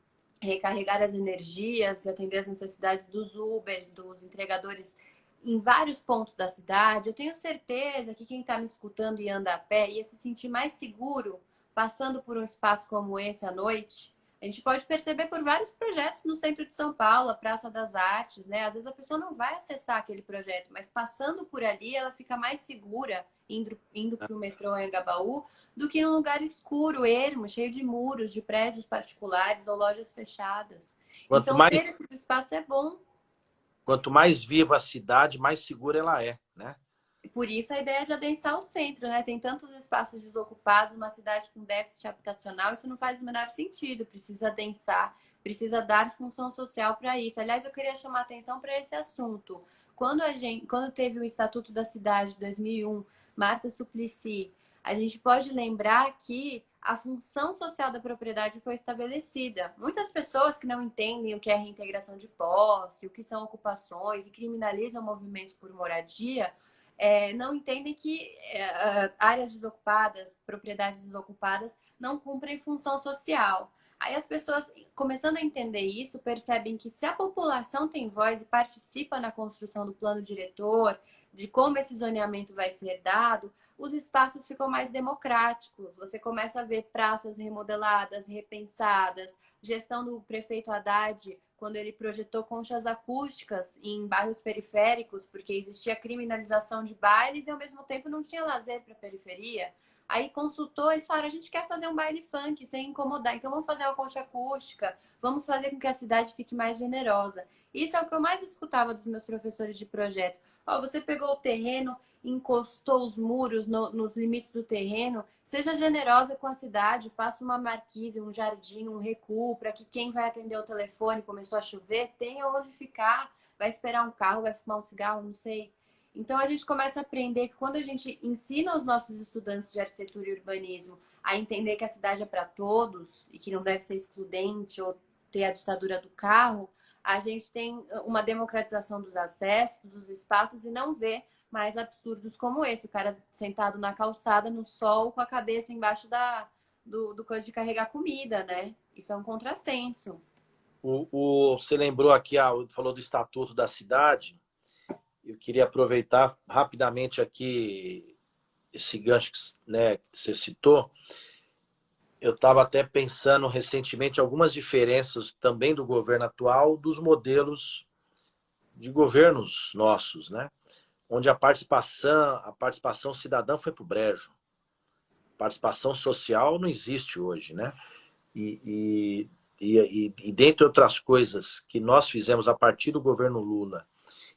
recarregar as energias, atender as necessidades dos Ubers, dos entregadores em vários pontos da cidade, eu tenho certeza que quem está me escutando e anda a pé ia se sentir mais seguro passando por um espaço como esse à noite. A gente pode perceber por vários projetos no centro de São Paulo, a Praça das Artes, né? Às vezes a pessoa não vai acessar aquele projeto, mas passando por ali ela fica mais segura indo para o metrô Anhangabaú do que num lugar escuro, ermo, cheio de muros, de prédios particulares ou lojas fechadas. Quanto Então, mais, ter esse espaço é bom. quanto mais viva a cidade, mais segura ela é, né? Por isso a ideia de adensar o centro, né? Tem tantos espaços desocupados numa cidade com déficit habitacional, isso não faz o menor sentido. Precisa adensar, precisa dar função social para isso. Aliás, eu queria chamar a atenção para esse assunto. Quando teve o Estatuto da Cidade de 2001, Marta Suplicy, a gente pode lembrar que a função social da propriedade foi estabelecida. Muitas pessoas que não entendem o que é reintegração de posse, o que são ocupações e criminalizam movimentos por moradia, não entendem que áreas desocupadas, propriedades desocupadas, não cumprem função social. Aí as pessoas, começando a entender isso, percebem que se a população tem voz e participa na construção do plano diretor, de como esse zoneamento vai ser dado, os espaços ficam mais democráticos. Você começa a ver praças remodeladas, repensadas, gestão do prefeito Haddad, quando ele projetou conchas acústicas em bairros periféricos, porque existia criminalização de bailes e ao mesmo tempo não tinha lazer para a periferia. Aí consultou, eles falaram, a gente quer fazer um baile funk sem incomodar, então vamos fazer uma concha acústica, vamos fazer com que a cidade fique mais generosa. Isso é o que eu mais escutava dos meus professores de projeto. Ó, você pegou o terreno, encostou os muros nos limites do terreno, seja generosa com a cidade, faça uma marquise, um jardim, um recuo, para que quem vai atender o telefone, começou a chover, tenha onde ficar, vai esperar um carro, vai fumar um cigarro, não sei. Então a gente começa a aprender que quando a gente ensina os nossos estudantes de arquitetura e urbanismo a entender que a cidade é para todos e que não deve ser excludente ou ter a ditadura do carro, a gente tem uma democratização dos acessos, dos espaços e não vê mais absurdos como esse. O cara sentado na calçada, no sol, com a cabeça embaixo do coisa de carregar comida, né? Isso é um contrassenso. Você lembrou aqui, falou do Estatuto da Cidade. Eu queria aproveitar rapidamente aqui esse gancho né, que você citou. Eu estava até pensando recentemente algumas diferenças também do governo atual dos modelos de governos nossos, né? Onde a participação cidadã foi para o brejo. Participação social não existe hoje, né? E dentre outras coisas que nós fizemos a partir do governo Lula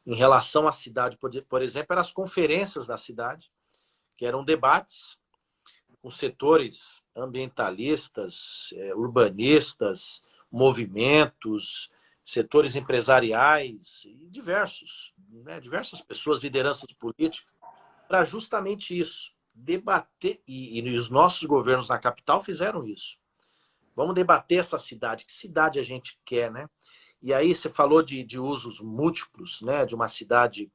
em relação à cidade, por exemplo, eram as conferências da cidade, que eram debates com setores ambientalistas, urbanistas, movimentos, setores empresariais e diversos, né, diversas pessoas, lideranças políticas, para justamente isso, debater, e os nossos governos na capital fizeram isso. Vamos debater essa cidade, que cidade a gente quer, né? E aí você falou de usos múltiplos, né, de uma cidade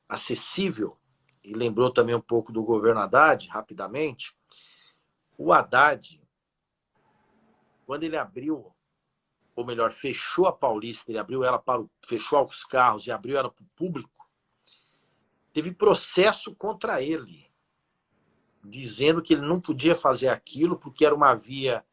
acessível, e lembrou também um pouco do governo Haddad, rapidamente. O Haddad, quando ele abriu, ou melhor, fechou a Paulista, ele abriu ela fechou os carros e abriu ela para o público, teve processo contra ele, dizendo que ele não podia fazer aquilo porque era uma via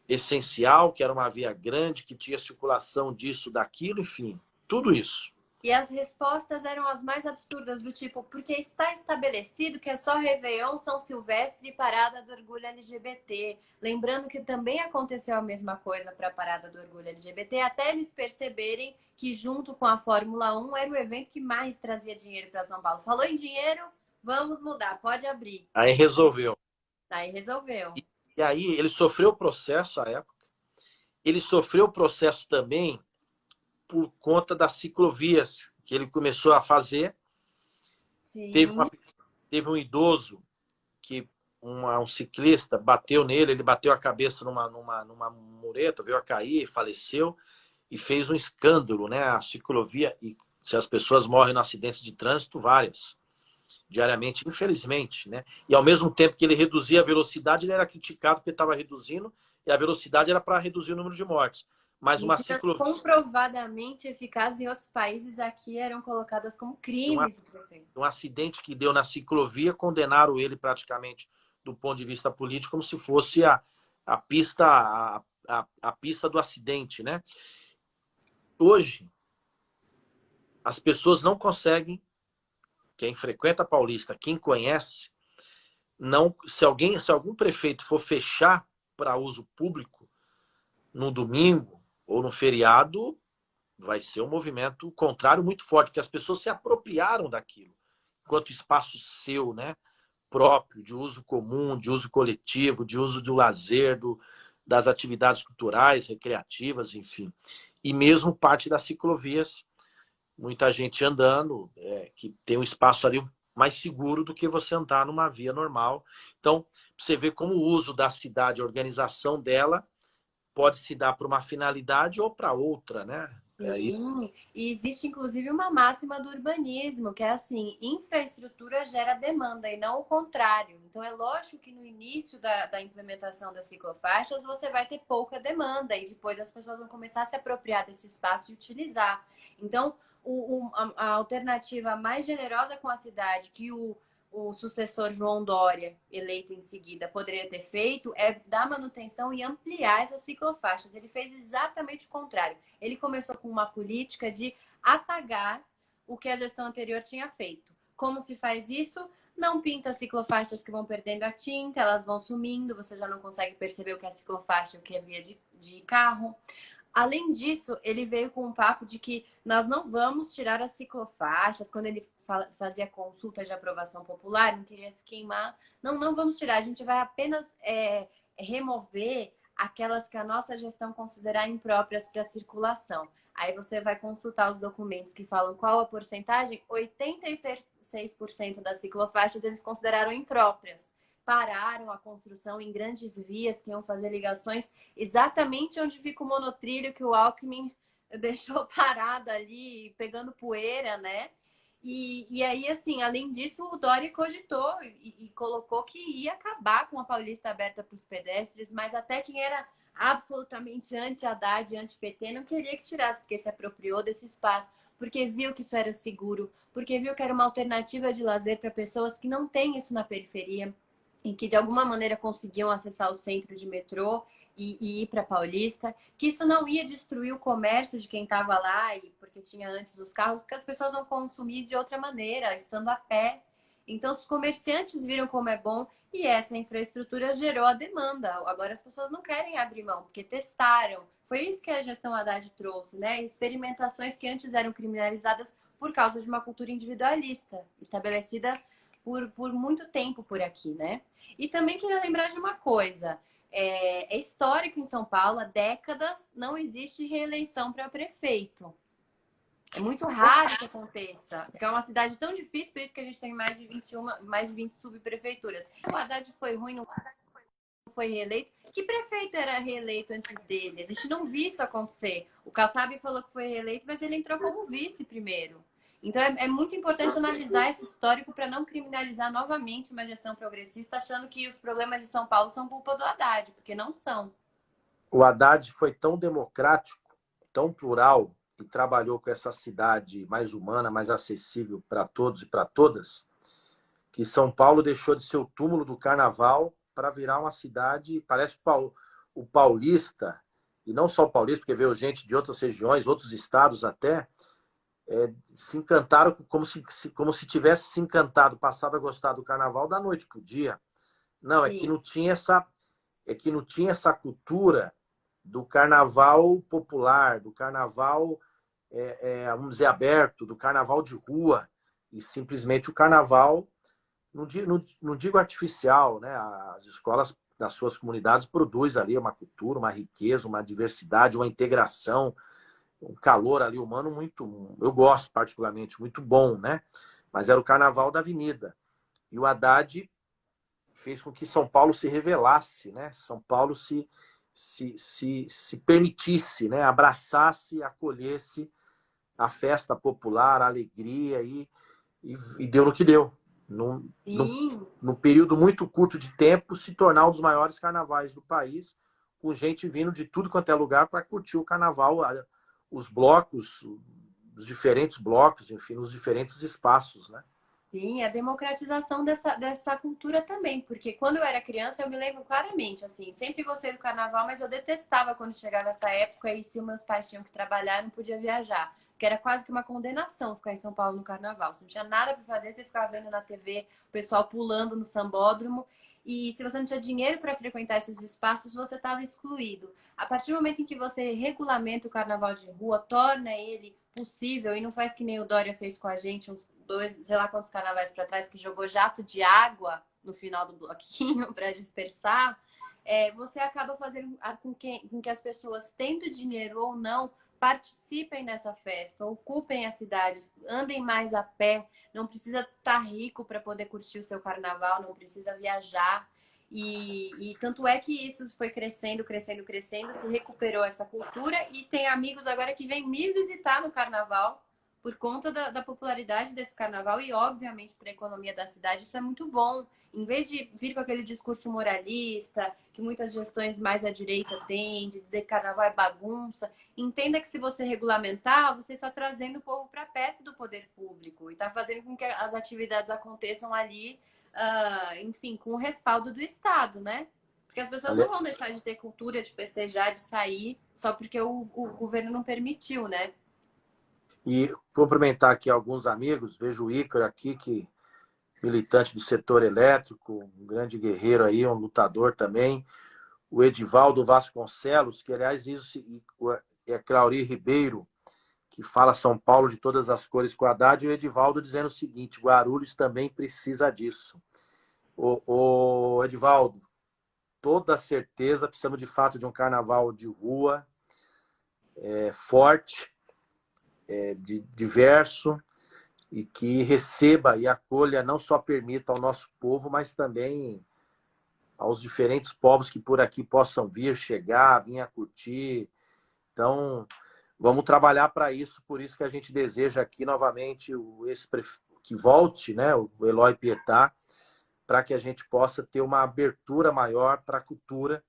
essencial, que era uma via grande, que tinha circulação disso, daquilo, enfim, tudo isso. E as respostas eram as mais absurdas, do tipo, porque está estabelecido que é só Réveillon, São Silvestre e Parada do Orgulho LGBT. Lembrando que também aconteceu a mesma coisa para a Parada do Orgulho LGBT, até eles perceberem que junto com a Fórmula 1 era o evento que mais trazia dinheiro para São Paulo. Falou em dinheiro, vamos mudar, pode abrir. Aí resolveu. Aí resolveu. E aí ele sofreu o processo à época. Ele sofreu o processo também por conta das ciclovias que ele começou a fazer. Sim. Teve um idoso que um ciclista bateu nele, ele bateu a cabeça numa mureta, veio a cair, faleceu e fez um escândalo, né? A ciclovia, e se as pessoas morrem em acidentes de trânsito, várias. diariamente, infelizmente, né? E ao mesmo tempo que ele reduzia a velocidade, ele era criticado porque estava reduzindo, e a velocidade era para reduzir o número de mortes. Mas uma Medidas ciclovia, comprovadamente eficazes em outros países aqui eram colocadas como crimes do prefeito. um acidente que deu na ciclovia, condenaram ele praticamente do ponto de vista político, como se fosse a pista, a pista do acidente, né? Hoje, as pessoas não conseguem, quem frequenta a Paulista, quem conhece, não, se algum prefeito for fechar para uso público no domingo ou no feriado, vai ser um movimento contrário muito forte, porque as pessoas se apropriaram daquilo, enquanto espaço seu, né, próprio, de uso comum, de uso coletivo, de uso do lazer, das atividades culturais, recreativas, enfim. E mesmo parte das ciclovias, muita gente andando, que tem um espaço ali mais seguro do que você andar numa via normal. Então, você vê como o uso da cidade, a organização dela, pode se dar para uma finalidade ou para outra, né? Sim, e existe inclusive uma máxima do urbanismo, que é assim, infraestrutura gera demanda e não o contrário. Então é lógico que no início da implementação das ciclofaixas você vai ter pouca demanda e depois as pessoas vão começar a se apropriar desse espaço e utilizar. Então, a alternativa mais generosa com a cidade que o sucessor João Dória, eleito em seguida, poderia ter feito é dar manutenção e ampliar essas ciclofaixas. Ele fez exatamente o contrário. Ele começou com uma política de apagar o que a gestão anterior tinha feito. Como se faz isso? Não pinta ciclofaixas que vão perdendo a tinta, elas vão sumindo, você já não consegue perceber o que é ciclofaixa e o que é via de carro. Além disso, ele veio com um papo de que nós não vamos tirar as ciclofaixas. Quando ele fazia consulta de aprovação popular, não queria se queimar. Não, não vamos tirar. A gente vai apenas remover aquelas que a nossa gestão considerar impróprias para circulação. Aí você vai consultar os documentos que falam qual a porcentagem. 86% das ciclofaixas eles consideraram impróprias. Pararam a construção em grandes vias que iam fazer ligações exatamente onde fica o monotrilho que o Alckmin deixou parado ali, pegando poeira, né? E aí, assim, além disso, o Dória cogitou e colocou que ia acabar com a Paulista aberta para os pedestres, mas até quem era absolutamente anti-Haddad e anti-PT não queria que tirasse, porque se apropriou desse espaço, porque viu que isso era seguro, porque viu que era uma alternativa de lazer para pessoas que não têm isso na periferia e que de alguma maneira conseguiam acessar o centro de metrô e ir para Paulista, que isso não ia destruir o comércio de quem estava lá, e porque tinha antes os carros, porque as pessoas vão consumir de outra maneira, estando a pé. Então, os comerciantes viram como é bom e essa infraestrutura gerou a demanda. Agora as pessoas não querem abrir mão, porque testaram. Foi isso que a gestão Haddad trouxe, né? Experimentações que antes eram criminalizadas por causa de uma cultura individualista, estabelecida por muito tempo por aqui, né? E também queria lembrar de uma coisa. É histórico em São Paulo, há décadas, não existe reeleição para prefeito. É muito raro que aconteça, porque é uma cidade tão difícil, por isso que a gente tem mais de 21, mais de 20 subprefeituras. O Haddad foi ruim, não foi reeleito. Que prefeito era reeleito antes dele? A gente não viu isso acontecer. O Kassab falou que foi reeleito, mas ele entrou como vice primeiro. Então é muito importante analisar esse histórico para não criminalizar novamente uma gestão progressista, achando que os problemas de São Paulo são culpa do Haddad, porque não são. O Haddad foi tão democrático, tão plural, e trabalhou com essa cidade mais humana, mais acessível para todos e para todas, que São Paulo deixou de ser o túmulo do carnaval para virar uma cidade, parece o paulista, e não só o paulista, porque veio gente de outras regiões, outros estados até, se encantaram como se tivesse se encantado, passado a gostar do carnaval da noite para o dia. Não, é que não tinha essa cultura do carnaval popular, do carnaval, vamos dizer, aberto, do carnaval de rua, e simplesmente o carnaval, não digo artificial, né? As escolas nas suas comunidades produzem ali uma cultura, uma riqueza, uma diversidade, uma integração, um calor ali humano muito, eu gosto particularmente, muito bom, né? Mas era o carnaval da avenida. E o Haddad fez com que São Paulo se revelasse, né? São Paulo se permitisse, né? Abraçasse, acolhesse a festa popular, a alegria, e deu no que deu. num período muito curto de tempo, se tornar um dos maiores carnavais do país, com gente vindo de tudo quanto é lugar para curtir o carnaval, os blocos, os diferentes blocos, enfim, os diferentes espaços, né? Sim, a democratização dessa cultura também, porque quando eu era criança eu me lembro claramente, assim, sempre gostei do carnaval, mas eu detestava quando chegava essa época e se meus pais tinham que trabalhar, não podia viajar, porque era quase que uma condenação ficar em São Paulo no carnaval. Você não tinha nada para fazer, você ficava vendo na TV o pessoal pulando no sambódromo e se você não tinha dinheiro para frequentar esses espaços, você estava excluído. A partir do momento em que você regulamenta o carnaval de rua, torna ele possível e não faz que nem o Dória fez com a gente uns dois, sei lá quantos carnavais para trás, que jogou jato de água no final do bloquinho para dispersar, você acaba fazendo com que as pessoas, tendo dinheiro ou não, participem dessa festa, ocupem a cidade, andem mais a pé, não precisa estar rico para poder curtir o seu carnaval, não precisa viajar. E tanto é que isso foi crescendo, crescendo, crescendo, se recuperou essa cultura e tem amigos agora que vêm me visitar no carnaval por conta da popularidade desse carnaval e, obviamente, para a economia da cidade, isso é muito bom. Em vez de vir com aquele discurso moralista, que muitas gestões mais à direita têm, de dizer que carnaval é bagunça, entenda que se você regulamentar, você está trazendo o povo para perto do poder público e está fazendo com que as atividades aconteçam ali, enfim, com o respaldo do Estado, né? Porque as pessoas não vão deixar de ter cultura, de festejar, de sair, só porque o governo não permitiu, né? E cumprimentar aqui alguns amigos, vejo o Ícaro aqui, que militante do setor elétrico, um grande guerreiro aí, um lutador também. O Edivaldo Vasconcelos, que aliás isso é a Clauri Ribeiro, que fala São Paulo de todas as cores com a Haddad, e o Edivaldo dizendo o seguinte: Guarulhos também precisa disso. O Edivaldo, toda certeza, precisamos de fato de um carnaval de rua forte, diverso, e que receba e acolha, não só permita ao nosso povo, mas também aos diferentes povos que por aqui possam vir, chegar, vir a curtir. Então, vamos trabalhar para isso, por isso que a gente deseja aqui novamente que volte, né, o Eloy Pietá, para que a gente possa ter uma abertura maior para a cultura,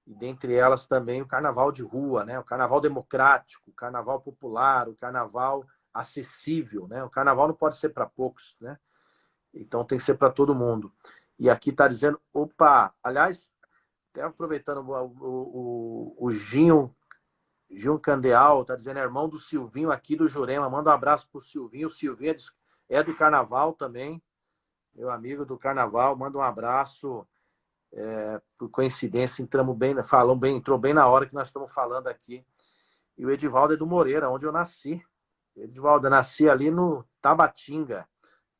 e dentre elas também o carnaval de rua, né, o carnaval democrático, o carnaval popular, o carnaval acessível, né? O carnaval não pode ser para poucos, né? Então tem que ser para todo mundo. E aqui está dizendo, opa, aliás, até aproveitando o Ginho Candeal, está dizendo, é irmão do Silvinho aqui do Jurema, manda um abraço pro Silvinho. O Silvinho é do carnaval também, meu amigo do carnaval, manda um abraço. Por coincidência, entrou bem na hora que nós estamos falando aqui. E o Edivaldo é do Moreira, onde eu nasci. Edivaldo, eu nasci ali no Tabatinga,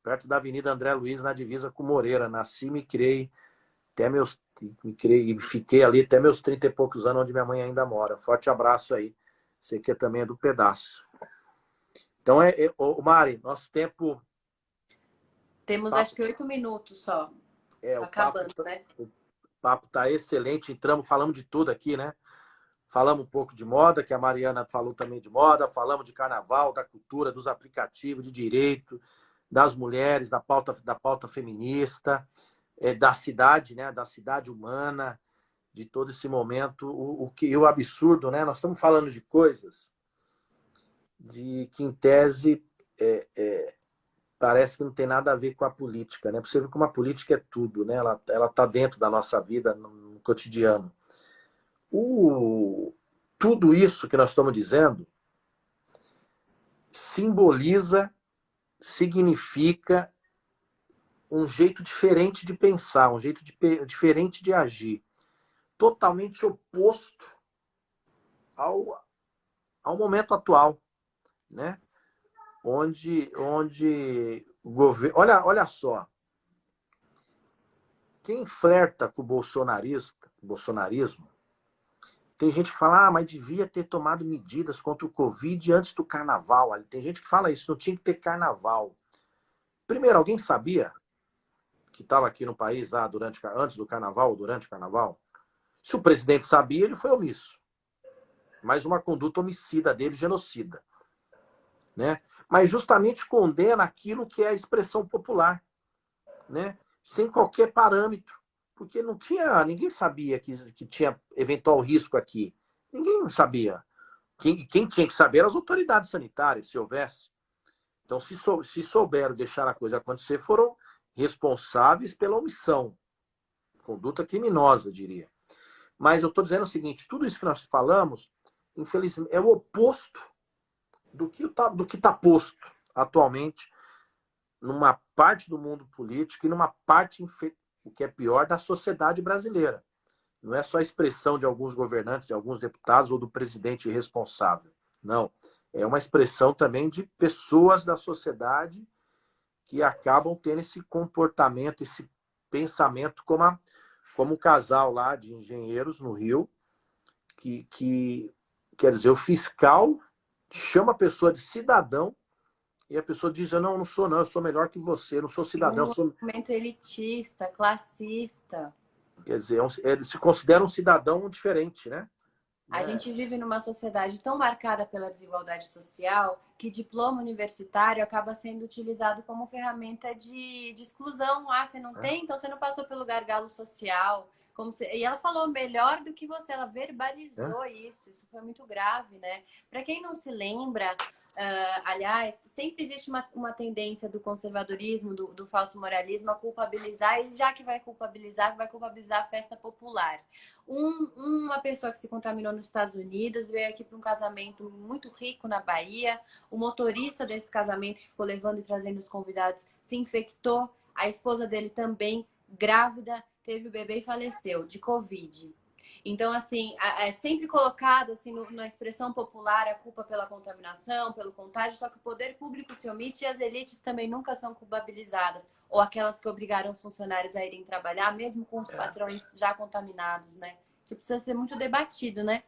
perto da Avenida André Luiz, na divisa com Moreira. Nasci, me criei e fiquei ali até meus 30 e poucos anos, onde minha mãe ainda mora. Forte abraço aí. Você que também é do pedaço. Então, Mari, nosso tempo... Temos acho que 8 minutos só. Acabando, né? O papo tá excelente. Falamos de tudo aqui, né? Falamos um pouco de moda, que a Mariana falou também de moda, falamos de carnaval, da cultura, dos aplicativos, de direito, das mulheres, da pauta feminista, da cidade, né? Da cidade humana, de todo esse momento. O absurdo, né? Nós estamos falando de coisas que, em tese, parece que não tem nada a ver com a política, né? Você vê como a política é tudo, né? Ela está dentro da nossa vida, no cotidiano. Tudo isso que nós estamos dizendo significa um jeito diferente de pensar, um jeito diferente de agir, totalmente oposto ao momento atual, né? Onde o governo... Olha só, quem flerta com o bolsonarismo, tem gente que fala, mas devia ter tomado medidas contra o Covid antes do carnaval. Tem gente que fala isso, não tinha que ter carnaval. Primeiro, alguém sabia que estava aqui no país antes do carnaval ou durante o carnaval? Se o presidente sabia, ele foi omisso. Mas uma conduta homicida dele, genocida. Né? Mas justamente condena aquilo que é a expressão popular. né? Sem qualquer parâmetro, porque não tinha, ninguém sabia que tinha eventual risco aqui. Ninguém sabia. Quem tinha que saber eram as autoridades sanitárias, se houvesse. Então, se souberam deixar a coisa acontecer, foram responsáveis pela omissão. Conduta criminosa, diria. Mas eu estou dizendo o seguinte, tudo isso que nós falamos, infelizmente, é o oposto do que está posto atualmente numa parte do mundo político e numa parte, o que é pior, da sociedade brasileira. Não é só a expressão de alguns governantes, de alguns deputados ou do presidente responsável. Não. É uma expressão também de pessoas da sociedade que acabam tendo esse comportamento, esse pensamento, como um casal lá de engenheiros no Rio, que quer dizer, o fiscal chama a pessoa de cidadão e a pessoa diz, eu não sou não, eu sou melhor que você, eu não sou cidadão. Um movimento elitista, classista. Quer dizer, eles se consideram um cidadão diferente, né? A gente vive numa sociedade tão marcada pela desigualdade social que diploma universitário acaba sendo utilizado como ferramenta de exclusão. Ah, você não tem? Então você não passou pelo gargalo social. E ela falou melhor do que você, ela verbalizou isso. Isso foi muito grave, né? Para quem não se lembra, aliás, sempre existe uma tendência do conservadorismo, do falso moralismo a culpabilizar, e já que vai culpabilizar a festa popular. Uma pessoa que se contaminou nos Estados Unidos veio aqui para um casamento muito rico na Bahia. O motorista desse casamento que ficou levando e trazendo os convidados se infectou. A esposa dele também, grávida, teve o bebê e faleceu de Covid. Então, assim, é sempre colocado assim, na expressão popular a culpa pela contaminação, pelo contágio, só que o poder público se omite e as elites também nunca são culpabilizadas. Ou aquelas que obrigaram os funcionários a irem trabalhar, mesmo com os patrões já contaminados, né? Isso precisa ser muito debatido, né?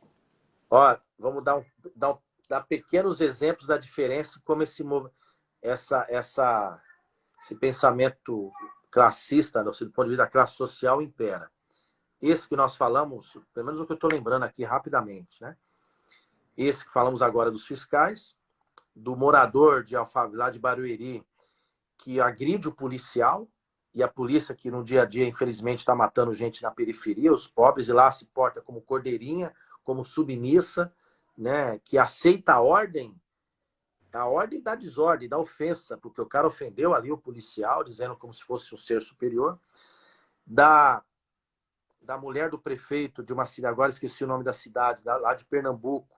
Ó, vamos dar pequenos exemplos da diferença, como esse pensamento classista, do ponto de vista da classe social, impera. Esse que nós falamos, pelo menos o que eu estou lembrando aqui rapidamente, né? Esse que falamos agora dos fiscais, do morador de Alphaville, lá de Barueri, que agride o policial, e a polícia que no dia a dia, infelizmente, está matando gente na periferia, os pobres, e lá se porta como cordeirinha, como submissa, né? Que aceita a ordem da desordem, da ofensa, porque o cara ofendeu ali o policial, dizendo como se fosse um ser superior, da mulher do prefeito de uma cidade, agora esqueci o nome da cidade, lá de Pernambuco,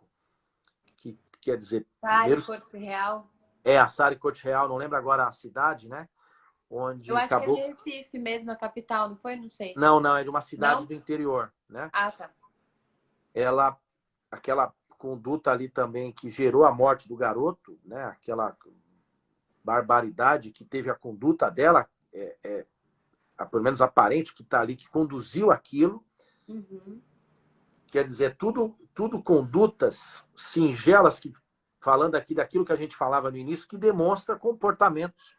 que quer dizer... Sari, Corte Real. A Sari Corte Real, não lembro agora a cidade, né? Onde eu acho acabou... que é de Recife mesmo, a capital, não foi? Não sei. Não, é de uma cidade do interior, né? Ah, tá. Aquela conduta ali também que gerou a morte do garoto, né? Aquela barbaridade que teve a conduta dela, pelo menos aparente, que está ali, que conduziu aquilo. Uhum. Quer dizer, tudo condutas singelas, falando aqui daquilo que a gente falava no início, que demonstra comportamentos,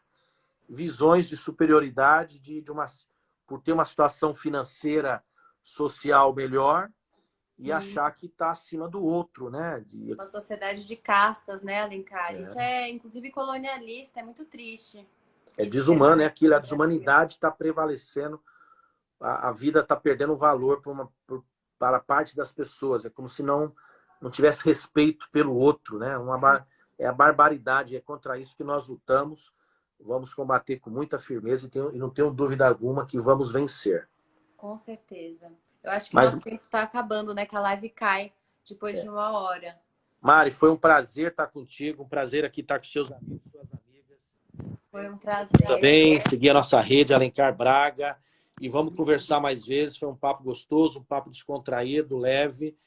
visões de superioridade, por ter uma situação financeira, social melhor, e achar que está acima do outro, né? Uma sociedade de castas, né, Alencar? Isso é, inclusive, colonialista, é muito triste. É desumano, aquilo, a desumanidade está prevalecendo, a vida está perdendo valor para parte das pessoas, é como se não tivesse respeito pelo outro, né? É a barbaridade, é contra isso que nós lutamos, vamos combater com muita firmeza e não tenho dúvida alguma que vamos vencer. Com certeza. Eu acho que nosso tempo está acabando, né? Que a live cai depois de 1 hora. Mari, foi um prazer estar contigo, um prazer aqui estar com seus amigos, suas amigas. Foi um prazer. Também seguir a nossa rede, Alencar Braga, e vamos conversar mais vezes. Foi um papo gostoso, um papo descontraído, leve,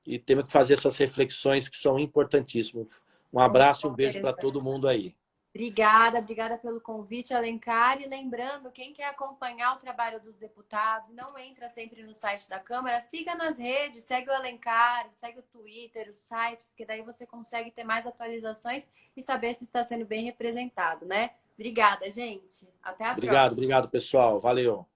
e temos que fazer essas reflexões que são importantíssimas. Um abraço e um beijo para todo mundo aí. Obrigada pelo convite, Alencar. E lembrando, quem quer acompanhar o trabalho dos deputados, não entra sempre no site da Câmara, siga nas redes, segue o Alencar, segue o Twitter, o site, porque daí você consegue ter mais atualizações e saber se está sendo bem representado, né? Obrigada, gente. Até a próxima. Obrigado, pessoal. Valeu.